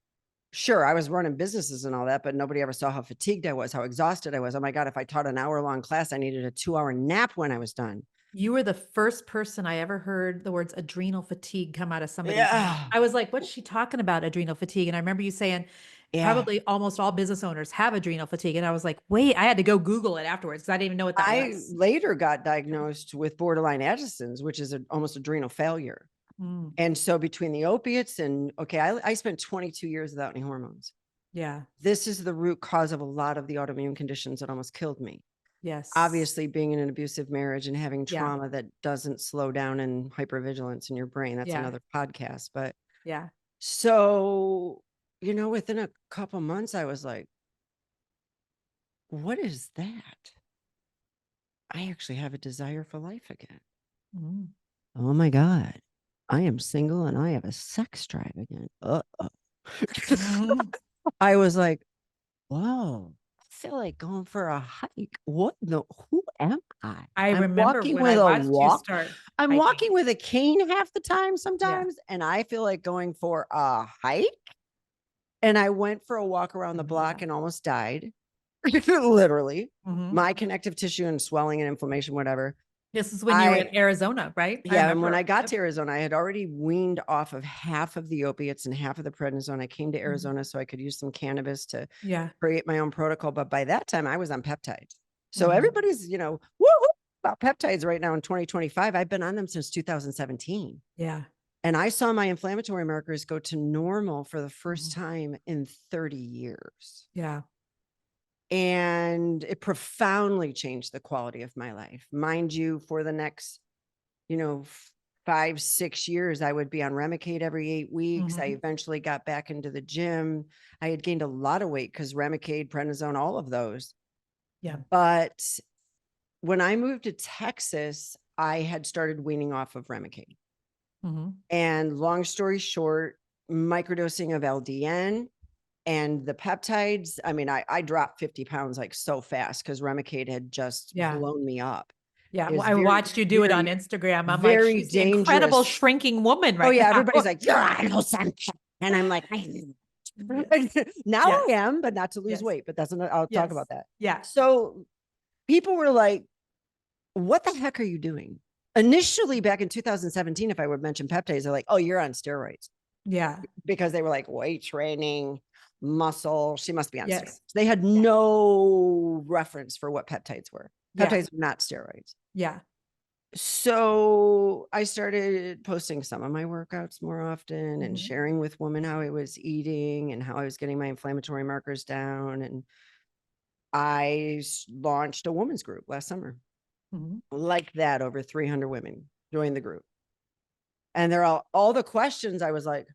sure, I was running businesses and all that, but nobody ever saw how fatigued I was, how exhausted I was. Oh my God, if I taught an hour-long class, I needed a 2-hour nap when I was done. You were the first person I ever heard the words adrenal fatigue come out of somebody's mouth. Yeah. I was like, what's she talking about, adrenal fatigue? And I remember you saying, Yeah. probably almost all business owners have adrenal fatigue. And I was like, wait, I had to go Google it afterwards because I didn't even know what that I was. later got diagnosed with borderline Addison's, which is almost adrenal failure. Mm. And so between the opiates and, okay, I spent 22 years without any hormones. Yeah. This is the root cause of a lot of the autoimmune conditions that almost killed me. Yes. Obviously, being in an abusive marriage and having Yeah. trauma that doesn't slow down in hypervigilance in your brain. That's Yeah. another podcast. But Yeah. so, within a couple months, I was like, what is that? I actually have a desire for life again. Mm. Oh my God. I am single and I have a sex drive again. Mhm. I was like, whoa, I feel like going for a hike. Who am I? I I'm remember walking when with I a watched you walk. start I'm hiking. walking with a cane half the time Yeah. sometimes, and I feel like going for a hike. And I went for a walk around the block Yeah. and almost died. Literally. Mhm. My connective tissue and swelling and inflammation, whatever. This is when you were in Arizona, right? I Yeah, and when remember. I got Yep. to Arizona, I had already weaned off of half of the opiates and half of the prednisone. I came to Mhm. Arizona so I could use some cannabis to Yeah. create my own protocol. But by that time, I was on peptides. So Mhm. everybody's, woo about peptides right now in 2025. I've been on them since 2017. Yeah. And I saw my inflammatory markers go to normal for the first Mhm. time in 30 years. Yeah. And it profoundly changed the quality of my life. Mind you, for the next, 5, 6 years, I would be on Remicade every 8 weeks. I Mhm. eventually got back into the gym. I had gained a lot of weight because Remicade, prednisone, all of those. Yeah. But when I moved to Texas, I had started weaning off of Remicade. Mhm. And long story short, microdosing of LDN and the peptides. I mean, I dropped 50 pounds like so fast because Remicade had just Yeah. blown me up. Yeah. It Well, was I very, watched you do it on very, Instagram. I'm like, very she's the incredible dangerous. shrinking woman Oh right yeah, now. everybody's like, you're on Ozempic. And I'm like, now Yes. I am, but not to lose Yes. weight. But that's another, I'll talk Yes. about that. Yeah. So people were like, what the heck are you doing? Initially, back in 2017, if I would mention peptides, they're like, oh, you're on steroids. Yeah. Because they were like weight training, muscle. She must be on Yes. steroids. They had no reference for what peptides were. Yeah. Peptides were not steroids. Yeah. So I started posting some of my workouts more often and Mhm. sharing with women how I was eating and how I was getting my inflammatory markers down. And I launched a women's group last summer. Mhm. Like that, over 300 women joined the group. And they're all the questions. I was like,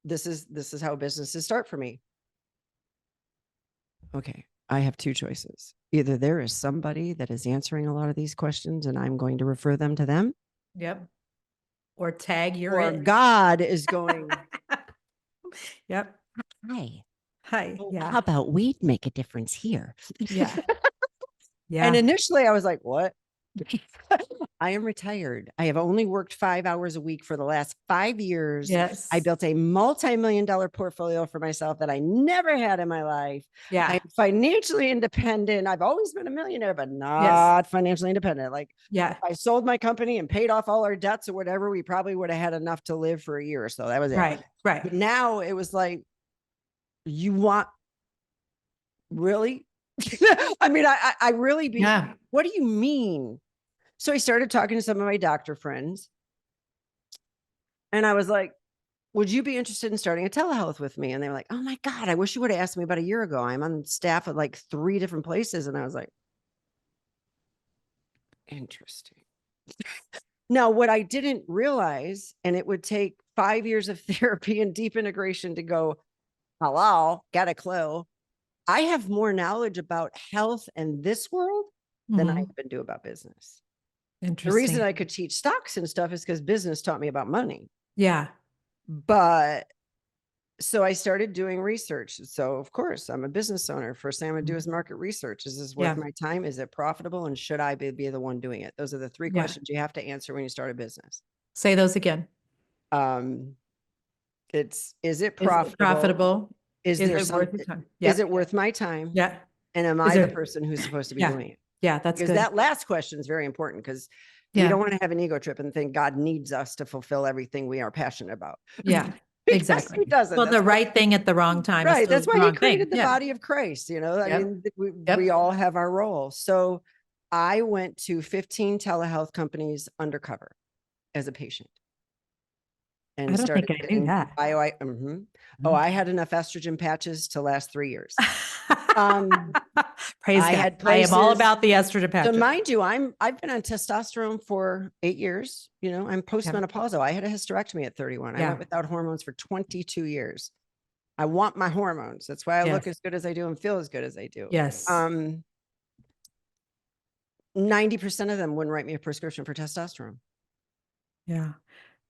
this is how businesses start for me. Okay, I have two choices. Either there is somebody that is answering a lot of these questions and I'm going to refer them to them, Yep. Or tag you're or it. God is going, Yep. hi, Hi. how Yeah. about we make a difference here? Yeah. And Yeah. initially I was like, what? I am retired. I have only worked 5 hours a week for the last 5 years. Yes. I built a multi-million-dollar portfolio for myself that I never had in my life. Yeah. I'm financially independent. I've always been a millionaire, but not financially independent. Like, Yeah. if I sold my company and paid off all our debts or whatever, we probably would have had enough to live for a year or so. That was it. Right. But Right. now it was like, you want really? I mean, I really be, Yeah. what do you mean? So I started talking to some of my doctor friends and I was like, would you be interested in starting a telehealth with me? And they were like, oh my God, I wish you would have asked me about a year ago. I'm on staff at like 3 different places. And I was like, interesting. Now, what I didn't realize, and it would take 5 years of therapy and deep integration to go, hello, get a clue. I have more knowledge about health and this world than I Mhm. even do about business. The Interesting. reason I could teach stocks and stuff is because business taught me about money. Yeah. But so I started doing research. So of course I'm a business owner. First thing I'm gonna do is market research. Is this worth Yeah. my time? Is it profitable? And should I be the one doing it? Those are the 3 Yeah. questions you have to answer when you start a business. Say those again. Is it Is it profitable? profitable? Is Is there it worth something? your time? Is Yeah. it worth my time? Yeah. And am Is I the there, person who's supposed to be yeah. doing it? Yeah. That's Because good. that last question is very important because we Yeah. don't want to have an ego trip and think God needs us to fulfill everything we are passionate about. Yeah. Because Exactly. he doesn't. Well, That's the why, right thing at the wrong time is right. still That's the why he wrong created thing. the Yeah. body of Christ. I Yep. mean, we Yep. all have our role. So I went to 15 telehealth companies undercover as a patient. and I don't think started I knew getting that. Oh, I had enough estrogen patches to last 3 years. Um, Praise I God. had I am all places. about the estrogen So patches. mind you, I've been on testosterone for 8 years. You know, I'm postmenopausal. I had a hysterectomy at 31. I Yeah. went without hormones for 22 years. I want my hormones. That's why I look Yes. as good as I do and feel as good as I do. Yes. 90% of them wouldn't write me a prescription for testosterone. Yeah.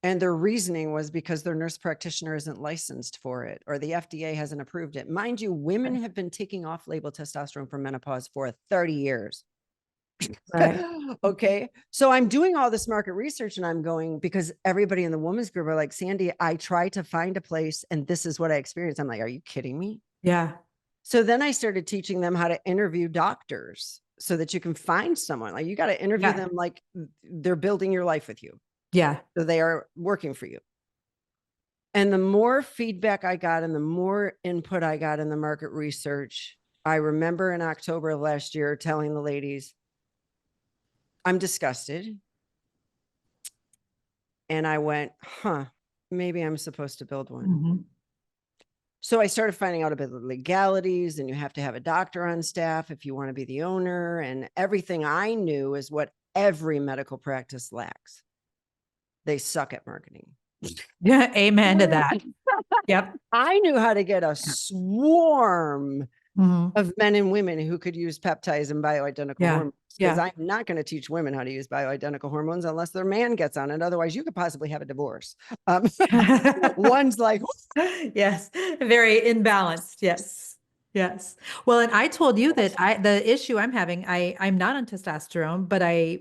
And their reasoning was because their nurse practitioner isn't licensed for it or the FDA hasn't approved it. Mind you, women have been taking off-label testosterone for menopause for 30 years. Right. Okay. So I'm doing all this market research and I'm going, because everybody in the women's group are like, Sandi, I tried to find a place and this is what I experienced. I'm like, are you kidding me? Yeah. So then I started teaching them how to interview doctors so that you can find someone. Like, you got to interview them like they're building your life with you. Yeah. So they are working for you. And the more feedback I got and the more input I got in the market research, I remember in October of last year telling the ladies, I'm disgusted. And I went, maybe I'm supposed to build one. Mm-hmm. So I started finding out about the legalities, and you have to have a doctor on staff if you want to be the owner. And everything I knew is what every medical practice lacks. They suck at marketing. Yeah. Amen to that. Yep. I knew how to get a swarm of men and women who could use peptides and bioidentical hormones. Because I'm not going to teach women how to use bioidentical hormones unless their man gets on it. Otherwise, you could possibly have a divorce. One's like, yes, very imbalanced. Yes. Yes. Well, and I told you that the issue I'm having, I'm not on testosterone, but I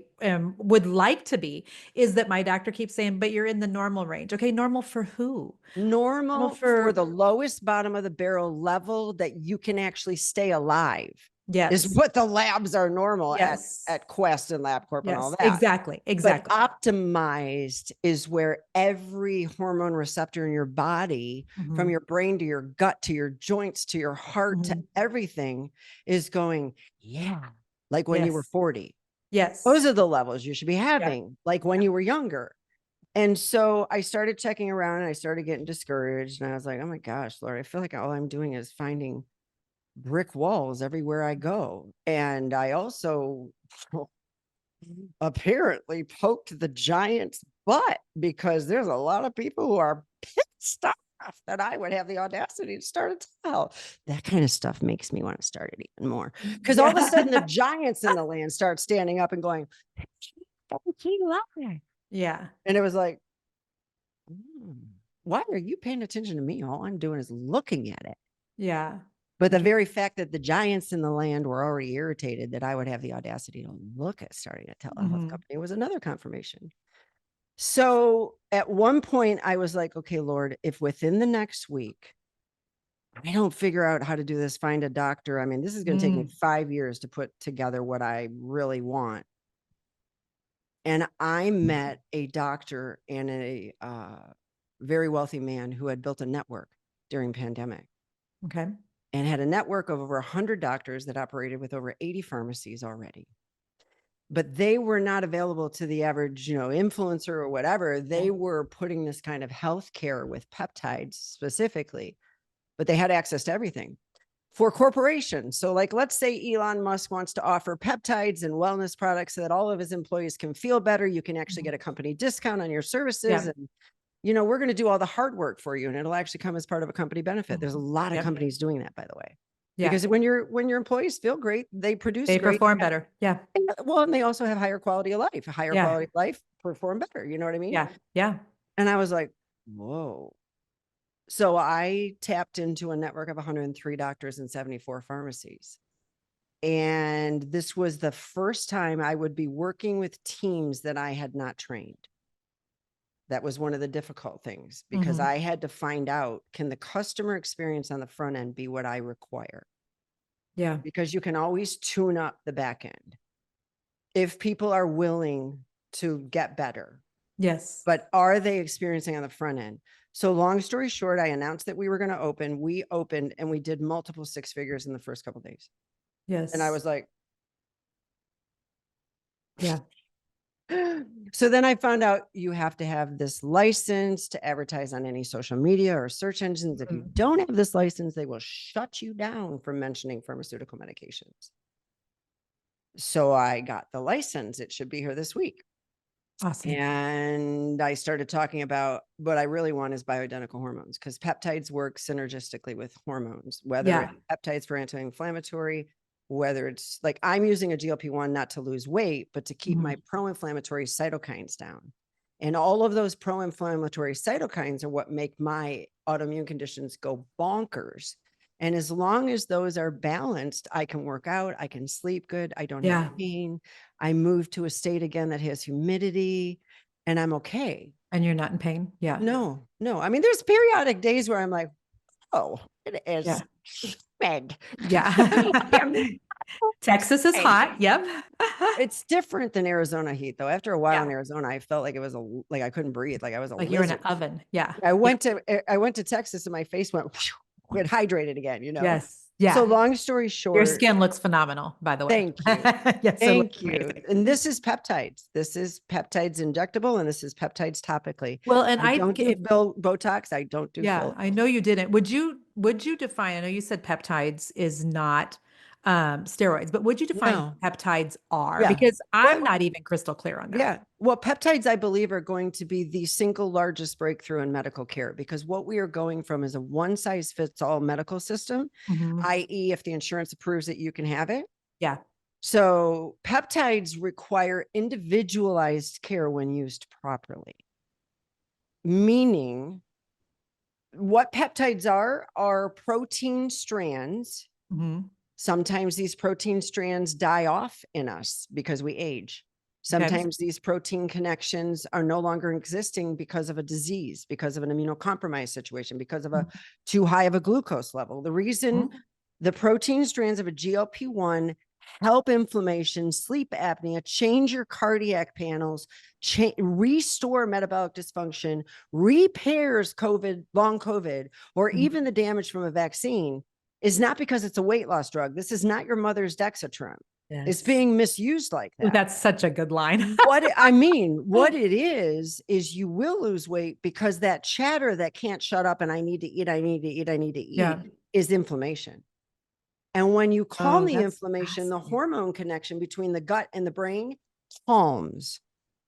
would like to be, is that my doctor keeps saying, but you're in the normal range. Okay, normal for who? normal for the lowest bottom of the barrel level that you can actually stay alive. Yes. Is what the labs are normal Yes. at Quest and LabCorp and all that. Exactly. Exactly. But optimized is where every hormone receptor in your body, from your brain to your gut to your joints to your heart to everything, is going, like when you were 40. Yes. Those are the levels you should be having, like when you were younger. And so I started checking around and I started getting discouraged. And I was like, oh my gosh, Lord, I feel like all I'm doing is finding brick walls everywhere I go. And I also apparently poked the giant's butt, because there's a lot of people who are pissed off that I would have the audacity to start a telehealth. That kind of stuff makes me want to start it even more, because all of a sudden the giants in the land start standing up and going, yeah. And it was like, why are you paying attention to me? All I'm doing is looking at it. Yeah. But the very fact that the giants in the land were already irritated that I would have the audacity to look at starting a telehealth company was another confirmation. So at one point I was like, okay, Lord, if within the next week I don't figure out how to do this, find a doctor. I mean, this is going to take me 5 years to put together what I really want. And I met a doctor and a very wealthy man who had built a network during pandemic. Okay. And had a network of over 100 doctors that operated with over 80 pharmacies already. But they were not available to the average, influencer or whatever. They were putting this kind of healthcare with peptides specifically, but they had access to everything for corporations. So like, let's say Elon Musk wants to offer peptides and wellness products so that all of his employees can feel better. You can actually get a company discount on your services. And we're going to do all the hard work for you, and it'll actually come as part of a company benefit. There's a lot of companies doing that, by the way. Because when your employees feel great, they perform better. Yeah. Well, and they also have higher quality of life. Quality of life, perform better. You know what I mean? Yeah. Yeah. And I was like, whoa. So I tapped into a network of 103 doctors and 74 pharmacies. And this was the first time I would be working with teams that I had not trained. That was one of the difficult things, because I had to find out, can the customer experience on the front end be what I require? Yeah. Because you can always tune up the back end if people are willing to get better. Yes. But are they experiencing on the front end? So long story short, I announced that we were going to open. We opened and we did multiple 6 figures in the first couple of days. Yes. And I was like, yeah. So then I found out you have to have this license to advertise on any social media or search engines. If you Mm. don't have this license, they will shut you down from mentioning pharmaceutical medications. So I got the license. It should be here this week. Awesome. And I started talking about what I really want is bioidentical hormones, because peptides work synergistically with hormones, whether Yeah. it's peptides for anti-inflammatory, whether it's like I'm using a GLP-1 not to lose weight, but to keep my pro-inflammatory cytokines down. And all of those pro-inflammatory cytokines are what make my autoimmune conditions go bonkers. And as long as those are balanced, I can work out, I can sleep good, I don't have pain. I move to a state again that has humidity and I'm okay. And you're not in pain. Yeah. No. I mean, there's periodic days where I'm like, oh, it is Yeah. humid. Yeah. Texas is hot. Yep. It's different than Arizona heat, though. After a while in Yeah. Arizona, I felt like it was like I couldn't breathe, like I was a Like you're in an lizard. oven. Yeah. I went to Texas and my face went get hydrated again, Yes. So Yeah. long story Your short, skin looks phenomenal, by the way. thank you. Yes. It looks Thank you. amazing. And this is peptides. This is peptides injectable, and this is peptides topically. Well, and I don't do Botox. I don't do yeah, fillers. I know you didn't. Would you define, I know you said peptides is not steroids, but would you define No. what peptides are? Yeah. Because I'm Well, not even crystal clear on that. yeah. Well, peptides, I believe, are going to be the single largest breakthrough in medical care, because what we are going from is a one size fits all medical system, Mhm. i.e., if the insurance approves it, you can have it. Yeah. So peptides require individualized care when used properly, meaning what peptides are protein strands. Mhm. Sometimes these protein strands die off in us because we age. Okay. Sometimes these protein connections are no longer existing because of a disease, because of an immunocompromised situation, because of a too high of a glucose level. The reason the protein strands of a GLP-1 help inflammation, sleep apnea, change your cardiac panels, restore metabolic dysfunction, repairs COVID, long COVID, or even the damage from a vaccine is not because it's a weight loss drug. This is not your mother's Dexatron. It's being misused like Ooh, that. that's such a good line. What it is you will lose weight because that chatter that can't shut up and I need to eat is inflammation. And when you calm the inflammation, the hormone connection between the gut and the brain calms.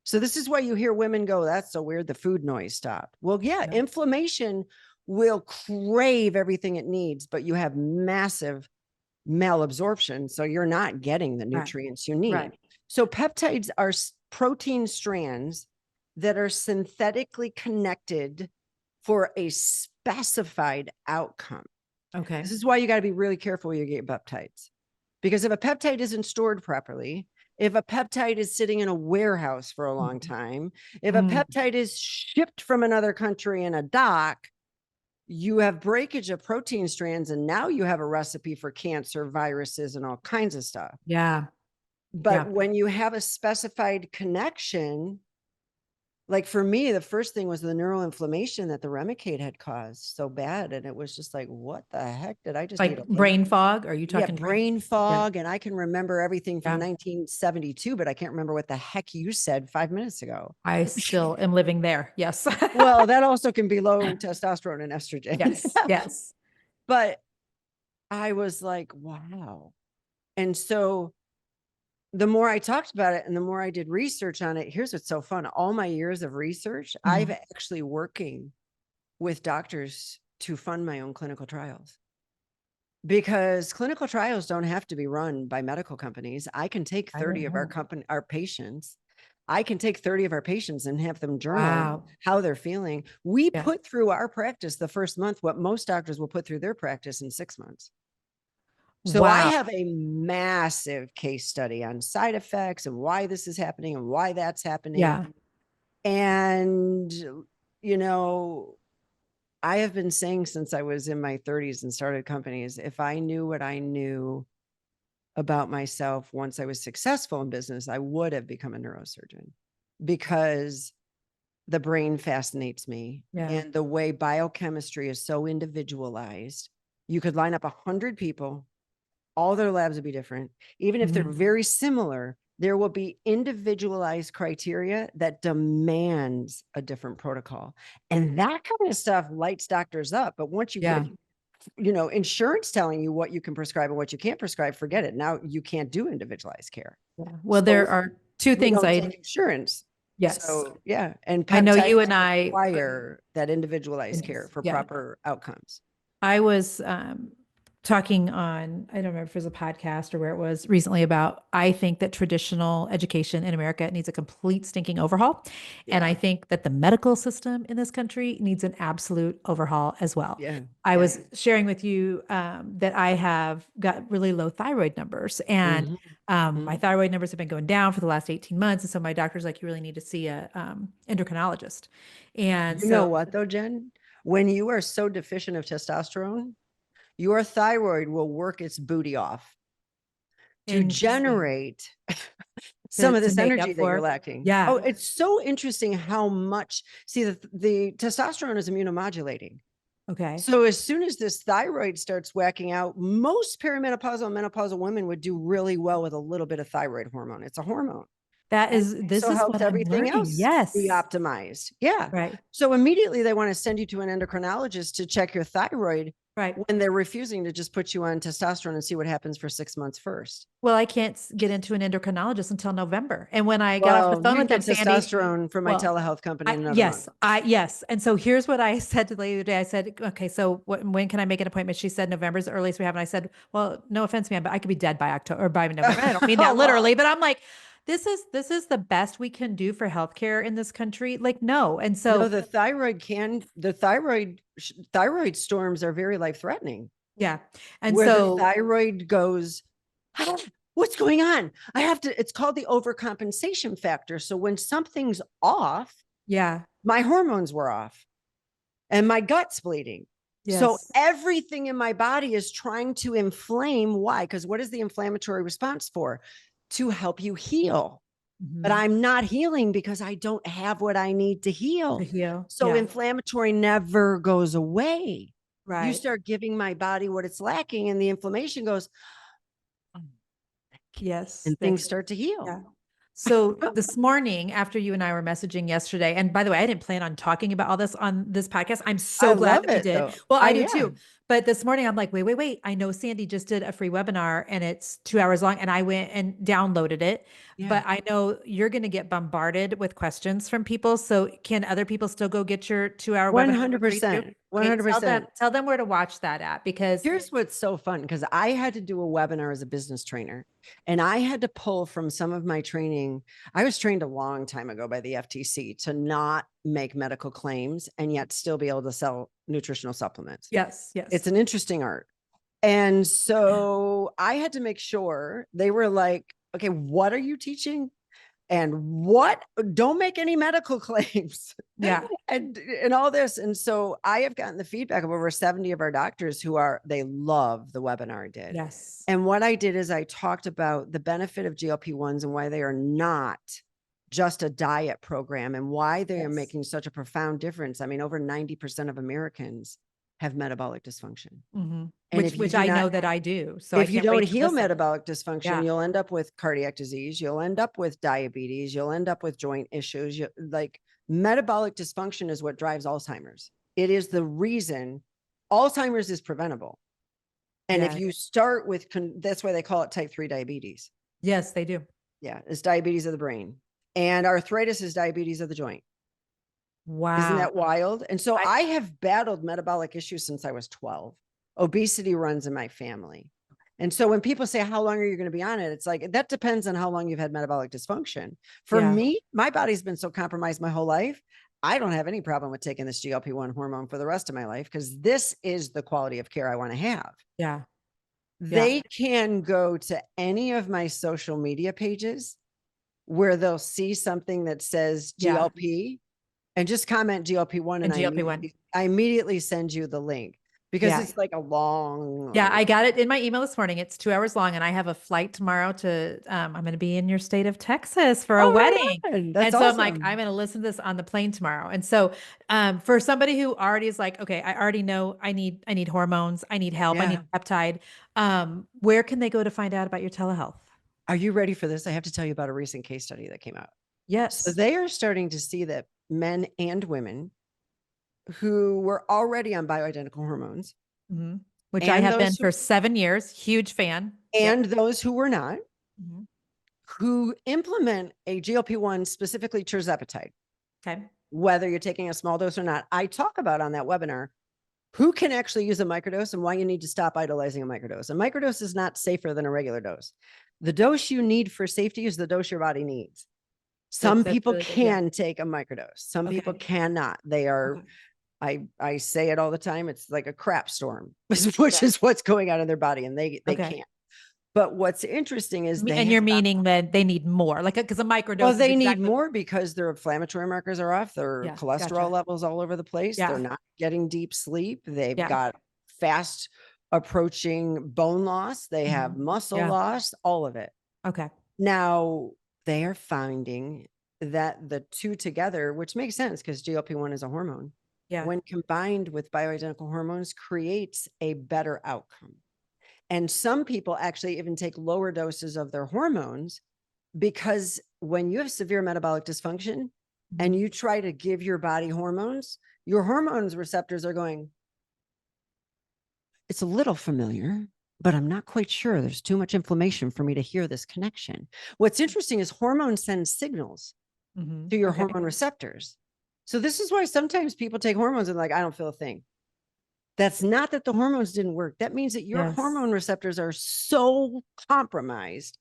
So this is why you hear women go, that's so weird, the food noise stopped. Well, yeah. Inflammation will crave everything it needs, but you have massive malabsorption. So you're not getting the nutrients you need. Right. So peptides are protein strands that are synthetically connected for a specified outcome. Okay. This is why you got to be really careful when you get peptides, because if a peptide isn't stored properly, if a peptide is sitting in a warehouse for a long time, if a peptide is shipped from another country in a dock, you have breakage of protein strands, and now you have a recipe for cancer, viruses, and all kinds of stuff. Yeah. But when you have a specified connection, like for me, the first thing was the neural inflammation that the Remicade had caused so bad. And it was just like, what the heck did I just Like eat? brain fog? Are you talking brain fog? And I can remember everything from 1972, but I can't remember what the heck you said 5 minutes ago. I still am living there. Yes. Well, that also can be low testosterone and estrogen. Yes. Yes. But I was like, wow. And so the more I talked about it and the more I did research on it, here's what's so fun. All my years of research, I've actually working with doctors to fund my own clinical trials, because clinical trials don't have to be run by medical companies. I can take 30 of our patients. I can take 30 of our patients and have them journal how they're feeling. We put through our practice the first month what most doctors will put through their practice in 6 months. So I have a massive case study on side effects and why this is happening and why that's happening. Yeah. And, I have been saying since I was in my 30s and started companies, if I knew what I knew about myself once I was successful in business, I would have become a neurosurgeon, because the brain fascinates me. And the way biochemistry is so individualized, you could line up 100 people. All their labs would be different. Even if they're very similar, there will be individualized criteria that demands a different protocol. And that kind of stuff lights doctors up. But once you Yeah. get, insurance telling you what you can prescribe and what you can't prescribe, forget it. Now you can't do individualized care. Yeah. Well, there So are two we things don't take insurance. yes. So yeah. And I know you peptides and I, require that individualized care for yeah. proper outcomes. I was talking on, I don't remember if it was a podcast or where it was recently about, I think that traditional education in America needs a complete stinking overhaul. And I Yeah. think that the medical system in this country needs an absolute overhaul as well. Yeah. I was sharing with you that I have got really low thyroid numbers, and my thyroid numbers have been going down for the last 18 months. And so my doctor's like, you really need to see a endocrinologist. And You know so what though, Jen? When you are so deficient of testosterone, your thyroid will work its booty off to interesting generate some of to this make energy up that you're for. lacking. Yeah. Oh, it's so interesting how much, see, the testosterone is immunomodulating. Okay. So as soon as this thyroid starts whacking out, most perimenopausal and menopausal women would do really well with a little bit of thyroid hormone. It's a hormone. This So is helps what I'm everything learning. else be Yes. optimized. Yeah. Right. So immediately they want to send you to an endocrinologist to check your thyroid Right. when they're refusing to just put you on testosterone and see what happens for 6 months first. Well, I can't get into an endocrinologist until November. And when I got off the Well, phone you with can them, get Sandy, testosterone from my well, telehealth company in another month. yes. And so here's what I said to the lady the other day. I said, okay, so when can I make an appointment? She said, November's the earliest we have. And I said, well, no offense, man, but I could be dead by October or by November. I don't mean that literally, but I'm like, this is the best we can do for healthcare in this country. Like, no. And so, No, the thyroid storms are very life threatening. yeah. And Where the so, thyroid goes, "Ah, what's going on? It's called the overcompensation factor. So when something's off, yeah. my hormones were off and my gut's bleeding. So Yes. everything in my body is trying to inflame. Why? Because what is the inflammatory response for? To help you heal. But Mhm. I'm not healing because I don't have what I need to To heal. heal. So Yeah. inflammatory never goes away. You Right. start giving my body what it's lacking, and the inflammation goes, Yes. and things start to Yeah. heal. So this morning, after you and I were messaging yesterday, and by the way, I didn't plan on talking about all this on this podcast. I'm I so glad love that we it did. though. Well, I do Yeah. too. But this morning, I'm like, wait. I know Sandy just did a free webinar and it's 2 hours long, and I went and downloaded it. Yeah. But I know you're going to get bombarded with questions from people. So can other people still go get your 2 hour webinar for free too? 100%. Okay, 100%. tell them where to watch that at, because Here's what's so fun, because I had to do a webinar as a business trainer, and I had to pull from some of my training. I was trained a long time ago by the FTC to not make medical claims and yet still be able to sell nutritional supplements. yes, It's an interesting art. And so I had to make sure they were like, okay, what are you teaching? And what, don't make any medical claims. yeah, And all this. And so I have gotten the feedback of over 70 of our doctors they love the webinar I did. yes, And what I did is I talked about the benefit of GLP-1s and why they are not just a diet program and why they are yes. making such a profound difference. I mean, over 90% of Americans have metabolic dysfunction. Mhm. And if you Which do I not, know that I do. So I if you can't don't wait to heal listen. metabolic dysfunction, Yeah. you'll end up with cardiac disease. You'll end up with diabetes. You'll end up with joint issues. Like metabolic dysfunction is what drives Alzheimer's. It is the reason Alzheimer's is preventable. And if Yeah. you start with, that's why they call it type 3 diabetes. Yes, they do. Yeah. It's diabetes of the brain, and arthritis is diabetes of the joint. Wow. Isn't that wild? And so I have battled metabolic issues since I was 12. Obesity runs in my family. And so when people say, how long are you going to be on it? It's like, that depends on how long you've had metabolic dysfunction. For me, my body's been so compromised my whole life. I don't have any problem with taking this GLP-1 hormone for the rest of my life, because this is the quality of care I want to have. Yeah. They can go to any of my social media pages where they'll see something that says GLP and just comment GLP-1, and GLP-1. I immediately send you the link, because it's like a long. Yeah, I got it in my email this morning. It's 2 hours long, and I have a flight tomorrow to, I'm going to be in your state of Texas for a wedding. That's and so I'm like, awesome. I'm going to listen to this on the plane tomorrow. And so, for somebody who already is like, okay, I already know I need hormones, I need help, I need peptide. Where can they go to find out about your telehealth? Are you ready for this? I have to tell you about a recent case study that came out. So Yes. they are starting to see that men and women who were already on bioidentical hormones Mhm. Which I and have been those for 7 years. Huge fan. Yep. who were not, Mhm. who implement a GLP-1, specifically tirzepatide, Okay. whether you're taking a small dose or not. I talk about on that webinar who can actually use a microdose and why you need to stop idolizing a microdose. A microdose is not safer than a regular dose. The dose you need for safety is the dose your body needs. Some That's people really good. Yeah. can take a microdose. Some people Okay. cannot. They are, Okay. I say it all the time. It's like a crap storm, which Okay. is what's going on in their body, and they Okay. can't. But what's interesting is they And have you're meaning that they need more, like, because a well, microdose is they need exactly. more because their inflammatory markers are off, their Yeah. cholesterol Gotcha. levels all over the place. They're Yeah. not getting deep sleep. They've Yeah. got fast approaching bone loss. They have Mhm. muscle Yeah. loss, all of it. Okay. Now, they are finding that the two together, which makes sense because GLP-1 is a hormone, Yeah. when combined with bioidentical hormones, creates a better outcome. And some people actually even take lower doses of their hormones because when you have severe metabolic dysfunction and Mhm. you try to give your body hormones, your hormones receptors are going, it's a little familiar, but I'm not quite sure. There's too much inflammation for me to hear this connection. What's interesting is hormones send signals Mhm. to your Okay. hormone receptors. So this is why sometimes people take hormones and like, I don't feel a thing. That's not that the hormones didn't work. That means that your Yes. hormone receptors are so compromised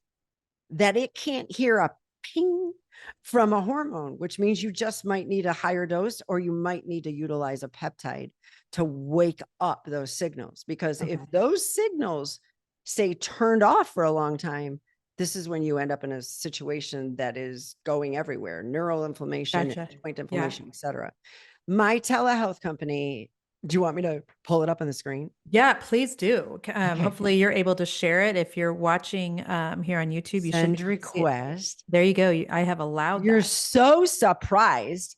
that it can't hear a ping from a hormone, which means you just might need a higher dose or you might need to utilize a peptide to wake up those signals. Because Okay. if those signals stay turned off for a long time, this is when you end up in a situation that is going everywhere, neural inflammation, Gotcha. joint Yeah. inflammation, etc. My telehealth company, do you want me to pull it up on the screen? Yeah, please do. Okay. Hopefully you're able to share it. If you're watching here on YouTube, you should be Send able to see it. request. There you go. I have allowed You're that. so surprised.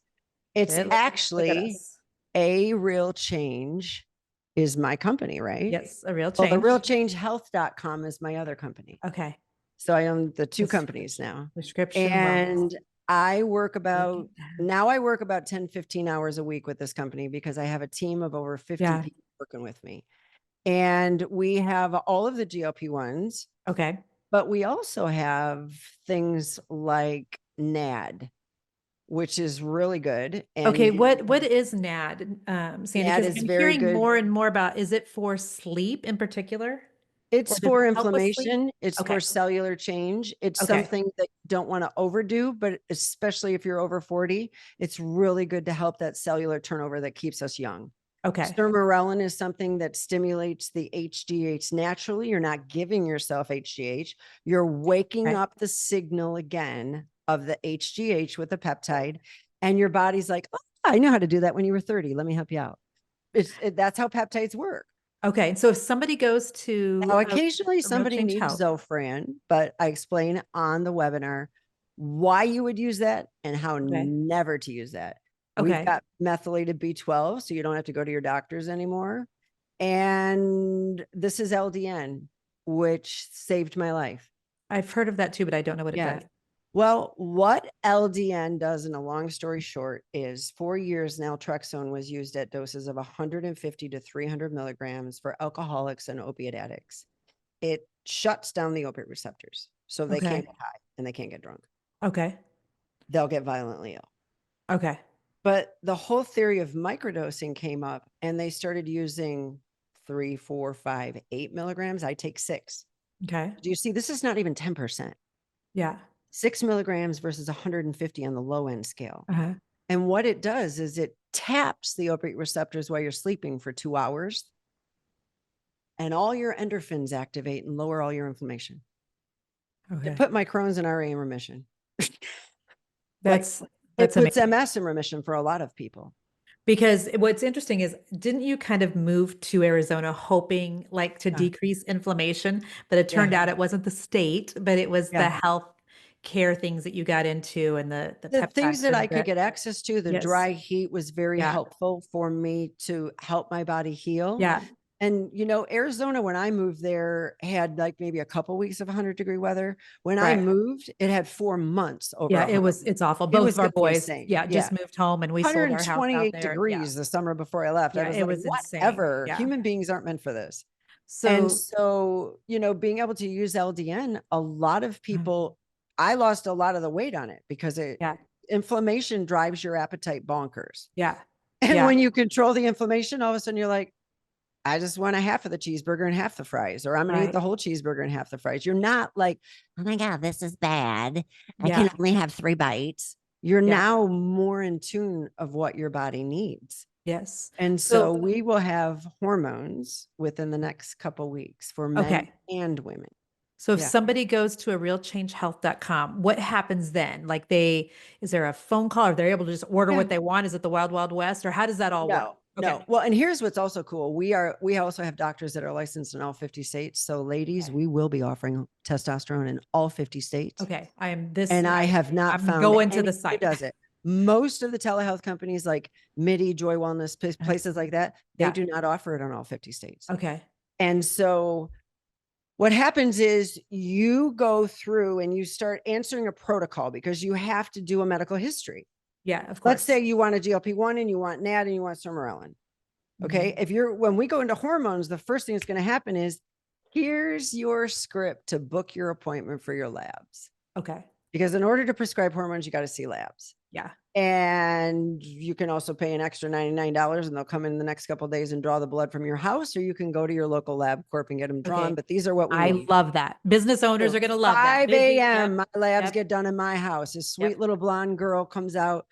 It's Look at actually us. A Real Change is my company, right? Yes, a real Well, the change. realchangehealth.com is my other company. Okay. So I own the two Pres- companies now. Prescription wellness. And I work Look at about that. now I work about 10, 15 hours a week with this company because I have a team of over 50 Yeah. people working with me. And we have all of the GLP-1s, Okay. but we also have things like NAD, which is really good. Okay. And What is NAD, Sandy? NAD Because I've is been very hearing good. more and more about, is it for sleep in particular? Or It's does for it help with sleep? inflammation. It's for Okay. cellular change. It's Okay. something that you don't want to overdo, but especially if you're over 40, it's really good to help that cellular turnover that keeps us young. Okay. Sermorelin is something that stimulates the HGH naturally. You're not giving yourself HGH. You're waking Okay. up the signal again of the HGH with the peptide. And your body's like, oh, I know how to do that when you were 30. Let me help you out. That's how peptides work. Okay. So if somebody goes to Now, occasionally a Real somebody Change needs Health. Zofran, but I explain on the webinar why you would use that and how Okay. never to use that. We've Okay. got methylated B12, so you don't have to go to your doctors anymore. And this is LDN, which saved my life. I've heard of that too, but I don't know what it Yeah. does. Well, what LDN does, in a long story short, is for years naltrexone was used at doses of 150 to 300 milligrams for alcoholics and opiate addicts. It shuts down the opiate receptors, so they can't Okay. get high and they can't get drunk. Okay. They'll get violently ill. Okay. But the whole theory of microdosing came up and they started using 3, 4, 5, 8 milligrams. I take 6. Okay. Do you see? This is not even 10%. Yeah. 6 milligrams versus 150 on the low end scale. Uh-huh. And what it does is it taps the opiate receptors while you're sleeping for 2 hours, and all your endorphins activate and lower all your inflammation. It Okay. put my Crohn's and RA in remission. Like, That's it that's puts amazing. MS in remission for a lot of people. Because what's interesting is, didn't you kind of move to Arizona hoping like to Yeah. decrease inflammation, but it turned Yeah. out it wasn't the state, but it was the Yeah. health care things that you got into and the The peptides things that and I could get access to, the yes. dry heat was very Yeah. helpful for me to help my body heal. Yeah. And, Arizona, when I moved there, had like maybe a couple weeks of 100-degree weather. When I Right. moved, it had 4 months over Yeah, 100. it's awful. It Both was of our getting boys, insane. yeah, Yeah. just moved home and we sold our house out 128 there. Yeah. degrees the summer before I left. I Yeah, was it like, was insane. whatever. Yeah. Human beings aren't meant for this. And So, so, being able to use LDN, a lot of people, I lost a lot of the weight on it because yeah, inflammation drives your appetite bonkers. yeah, And yeah, when you control the inflammation, all of a sudden you're like, I just want a half of the cheeseburger and half the fries, or I'm going to eat right. the whole cheeseburger and half the fries. You're not like, oh my God, this is bad. I Yeah, can only have 3 bites. You're yeah, now more in tune of what your body needs. yes. And So, so we will have hormones within the next couple weeks for men okay. and women. So if Yeah. somebody goes to a realchangehealth.com, what happens then? Like is there a phone call? Are they able to just order Yeah. what they want? Is it the wild, wild west or how does that all work? No, Okay. no. Well, and here's what's also cool. We also have doctors that are licensed in all 50 states. So ladies, Okay. we will be offering testosterone in all 50 states. Okay. And I have not I'm found going to any the that site. does it. Most of the telehealth companies like MIDI, Joy Wellness, places like that, they Yeah. do not offer it in all 50 states. Okay. And so what happens is you go through and you start answering a protocol because you have to do a medical history. Yeah, of Let's course. say you want a GLP-1 and you want NAD and you want sermorelin. Okay. When we go into hormones, the first thing that's going to happen is here's your script to book your appointment for your labs. Okay. Because in order to prescribe hormones, you got to see labs. Yeah. And you can also pay an extra $99 and they'll come in the next couple of days and draw the blood from your house, or you can go to your local lab corp and get them drawn. Okay. But these are what we I need. love that. Business owners are going to love that. 5 a.m. Yep. My labs Yep. get done in my house. This sweet Yep. little blonde girl comes out.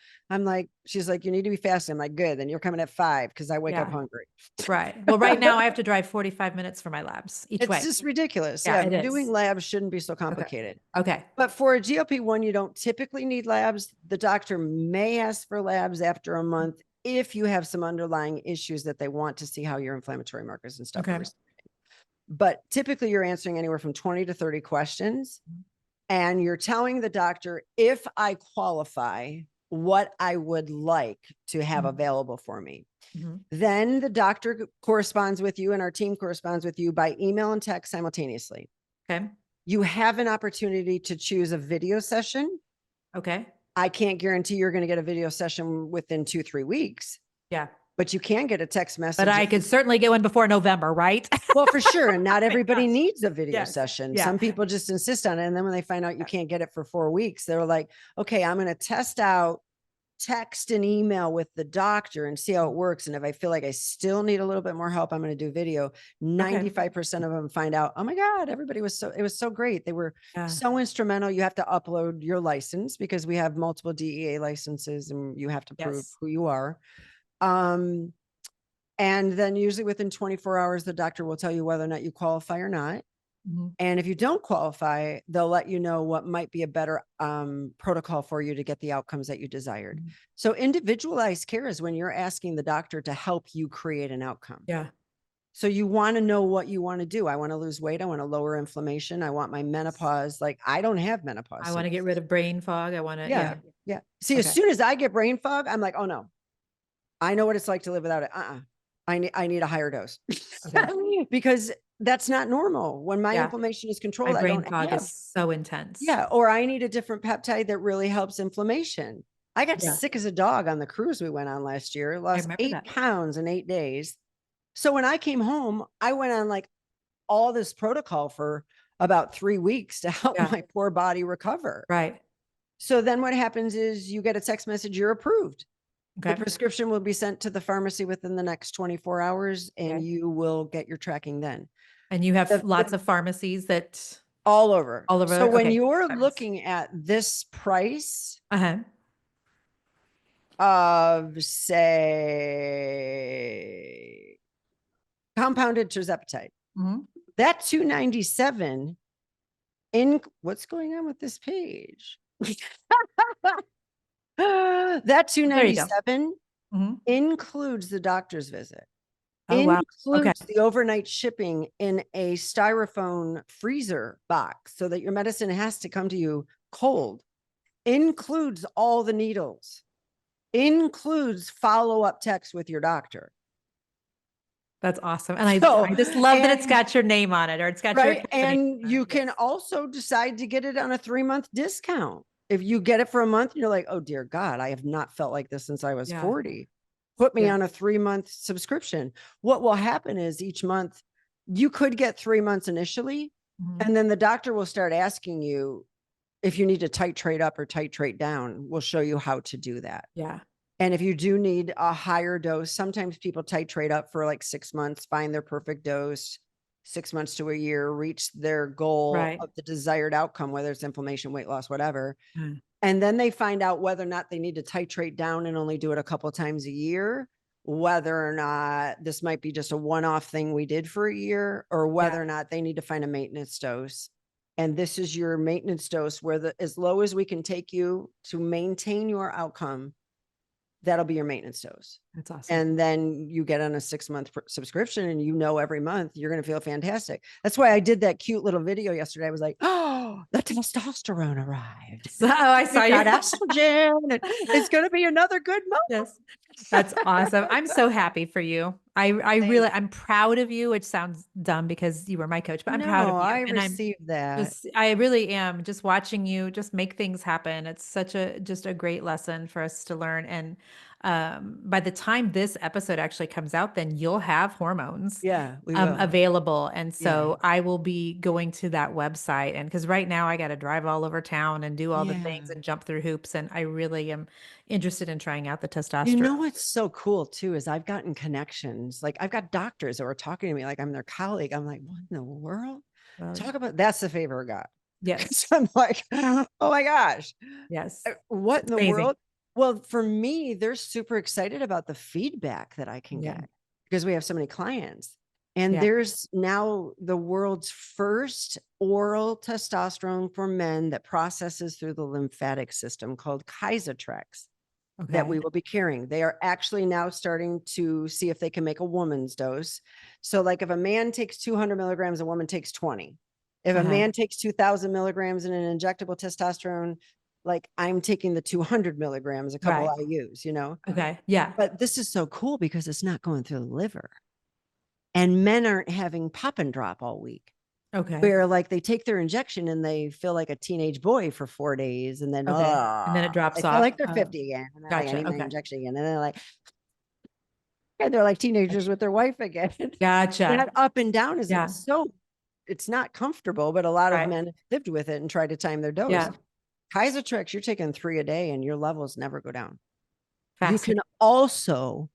She's like, you need to be fasting. I'm like, good. Then you're coming at 5 because I wake up hungry. Right. Well, right now I have to drive 45 minutes for my labs each way. It's just ridiculous. Yeah, Yeah. it is. Doing labs shouldn't be so complicated. Okay. But for a GLP-1, you don't typically need labs. The doctor may ask for labs after a month if you have some underlying issues that they want to see how your inflammatory markers and stuff are responding. But typically you're answering anywhere from 20 to 30 questions. And you're telling the doctor, if I qualify, what I would like to have available for me. Then the doctor corresponds with you and our team corresponds with you by email and text simultaneously. Okay. You have an opportunity to choose a video session. Okay. I can't guarantee you're going to get a video session within 2-3 weeks. Yeah. But you can get a text message. But I could certainly get one before November, right? Well, for sure. And not everybody needs a video session. Yeah. Some people just insist on it. And then when they find out you can't get it for 4 weeks, they're like, okay, I'm going to test out text and email with the doctor and see how it works. And if I feel like I still need a little bit more help, I'm going to do video. 95% of them find out, oh my God, it was so great. They were so instrumental. You have to upload your license because we have multiple DEA licenses and you have to prove who you are. And then usually within 24 hours, the doctor will tell you whether or not you qualify or not. And if you don't qualify, they'll let you know what might be a better protocol for you to get the outcomes that you desired. So individualized care is when you're asking the doctor to help you create an outcome. Yeah. So you want to know what you want to do. I want to lose weight. I want to lower inflammation. I want my menopause. Like I don't have menopause. I want to get rid of brain fog. I want to. Yeah. See, as soon as I get brain fog, I'm like, oh no, I know what it's like to live without it. I need a higher dose because that's not normal. When my inflammation is controlled, my brain I fog is so intense. Yeah. Or I need a different peptide that really helps inflammation. I got sick as a dog on the cruise we went on last year. Lost 8 pounds in 8 days. So when I came home, I went on like all this protocol for about 3 weeks to help my poor body recover. Right. So then what happens is you get a text message, you're approved. The prescription will be sent to the pharmacy within the next 24 hours and you will get your tracking then. And you have lots of pharmacies that all over. So when okay. you're looking at this price Uh-huh. of say compounded tirzepatide, that $297 in what's going on with this page? That $297 includes the doctor's visit. Includes the overnight shipping in a styrofoam freezer box so that your medicine has to come to you cold. Includes all the needles. Includes follow-up text with your doctor. That's awesome. And So, I just love that it's and got your name on it, or it's got your right. company And on it. you can Yes. also decide to get it on a 3-month discount. If you get it for a month, you're like, oh dear God, I have not felt like this since I was Yeah. 40. Put me Yeah. on a 3-month subscription. What will happen is each month you could get 3 months initially, Mhm. and then the doctor will start asking you if you need to titrate up or titrate down. We'll show you how to do that. Yeah. And if you do need a higher dose, sometimes people titrate up for like 6 months, find their perfect dose, 6 months to a year, reach their goal Right. of the desired outcome, whether it's inflammation, weight loss, whatever. Mm. And then they find out whether or not they need to titrate down and only do it a couple of times a year, whether or not this might be just a one-off thing we did for a year, or whether Yeah. or not they need to find a maintenance dose. And this is your maintenance dose where as low as we can take you to maintain your outcome, that'll be your maintenance dose. That's awesome. And then you get on a 6-month subscription, and every month you're going to feel fantastic. That's why I did that cute little video yesterday. I was like, oh, the testosterone arrived. So I saw We you. got estrogen. It's going to be another good month. Yes. That's awesome. I'm so happy for you. I'm proud of you, which sounds dumb because you were my coach, but I'm proud of No, you. I And I'm received that. I really am just watching you just make things happen. It's just a great lesson for us to learn. And by the time this episode actually comes out, then you'll have hormones Yeah, we will. available. And Yeah. so I will be going to that website. And because right now I got to drive all over town and do all the things Yeah. and jump through hoops. And I really am interested in trying out the You testosterone. know what's so cool too is I've gotten connections. Like I've got doctors that were talking to me like I'm their colleague. I'm like, what in the world? Well, Talk about that's the favor of God. yes. So I'm like, oh my gosh, Yes. what It's in the amazing. world? Well, for me, they're super excited about the feedback that I can Yeah. get because we have so many clients. And Yeah. there's now the world's first oral testosterone for men that processes through the lymphatic system called Kysotrex that Okay. we will be carrying. They are actually now starting to see if they can make a woman's dose. So like if a man takes 200 milligrams, a woman takes 20. If a man takes 2000 milligrams in an injectable testosterone, like I'm taking the 200 milligrams, a couple Right. IUs, Okay. Yeah. but this is so cool because it's not going through the liver, and men aren't having pop and drop all week Okay. where like they take their injection and they feel like a teenage boy for 4 days. And then, Okay. And then it they drops feel off. like they're 50 again. And they're like, I Gotcha. need my Okay. injection again. And they're like, and they're like teenagers with their wife again. Gotcha. That up and down is Yeah. it's not comfortable, but a lot of Right. men have lived with it and tried to time their dose. Yeah. Kysotrex, you're taking 3 a day and your levels never go down. You Fascinating. can also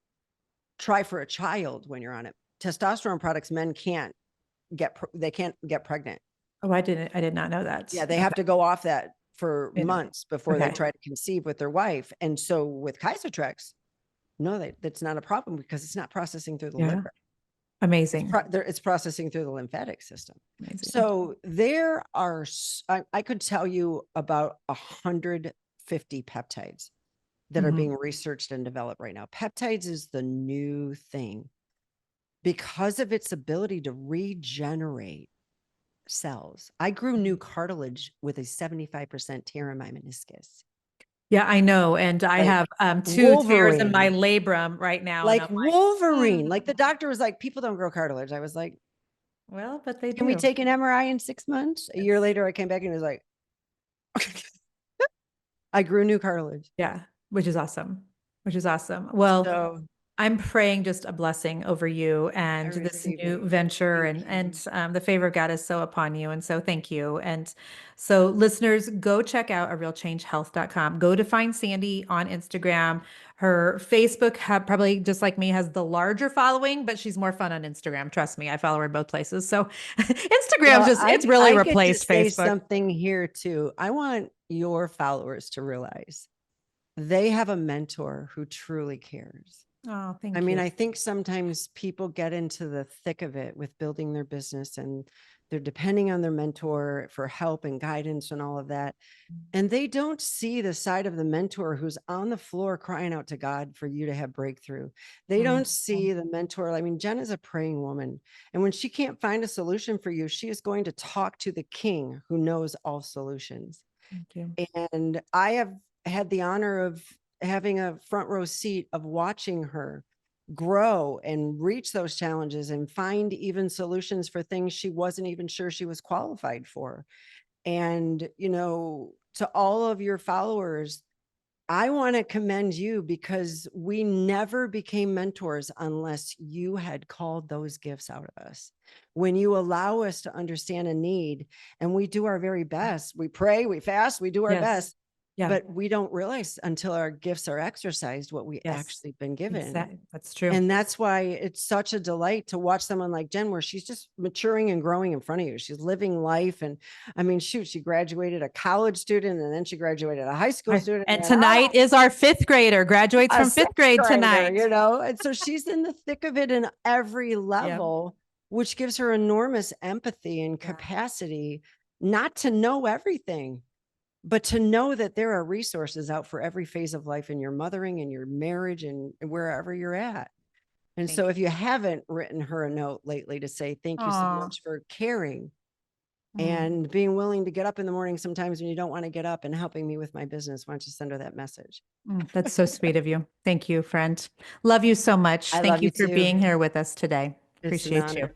try for a child when you're on it. Testosterone products, men can't they can't get pregnant. Oh, I did not know that. Yeah, they have to go off that for Okay. months before they Okay. try to conceive with their wife. And so with Kysotrex, no, that's not a problem because it's not processing through the Yeah. liver. Amazing. It's processing through the lymphatic system. Amazing. So there are, I could tell you about 150 peptides that are Mhm. being researched and developed right now. Peptides is the new thing because of its ability to regenerate cells. I grew new cartilage with a 75% tear in my meniscus. Yeah, I know. And I Like have 2 tears in my Wolverine. labrum right now. And Like I'm like, Wolverine. Like the doctor was like, people don't grow cartilage. I was like, well, but they can we do. take an MRI in 6 months? A year later, I came back and he was like, I grew new cartilage. Yeah, which is awesome. Which is awesome. Well, So I'm praying just a blessing over you and this receive new it. venture, Thank and the favor of God is so upon you. And so thank you. And so listeners, go check out arealchangehealth.com. Go to find Sandi on Instagram. Her Facebook probably just like me has the larger following, but she's more fun on Instagram. Trust me, I follow her both places. So Instagram Well, it's really I get to replaced say Facebook. something here too. I want your followers to realize they have a mentor who truly cares. Oh, thank I you. mean, I think sometimes people get into the thick of it with building their business and they're depending on their mentor for help and guidance and all of that. And they don't see the side of the mentor who's on the floor crying out to God for you to have breakthrough. They don't see the mentor. I mean, Jen is a praying woman. And when she can't find a solution for you, she is going to talk to the king who knows all solutions. Thank you. And I have had the honor of having a front row seat of watching her grow and reach those challenges and find even solutions for things she wasn't even sure she was qualified for. And, to all of your followers, I want to commend you because we never became mentors unless you had called those gifts out of us. When you allow us to understand a need and we do our very best, we pray, we fast, we do our Yes. best, Yeah. but we don't realize until our gifts are exercised what we Yes. actually been given. Exactly. That's true. And that's why it's such a delight to watch someone like Jen, where she's just maturing and growing in front of you. She's living life. And I mean, shoot, she graduated a college student and then she graduated a high school student. And tonight is our fifth grader, graduates from fifth grade tonight. And so she's in the thick of it in every level, which gives her enormous empathy and capacity, not to know everything, but to know that there are resources out for every phase of life in your mothering and your marriage and wherever you're at. And so if you haven't written her a note lately to say, thank you so much for caring and being willing to get up in the morning sometimes when you don't want to get up and helping me with my business, why don't you send her that message? That's so sweet of you. Thank you, friend. Love you so much. Thank you for being here with us today. Appreciate you.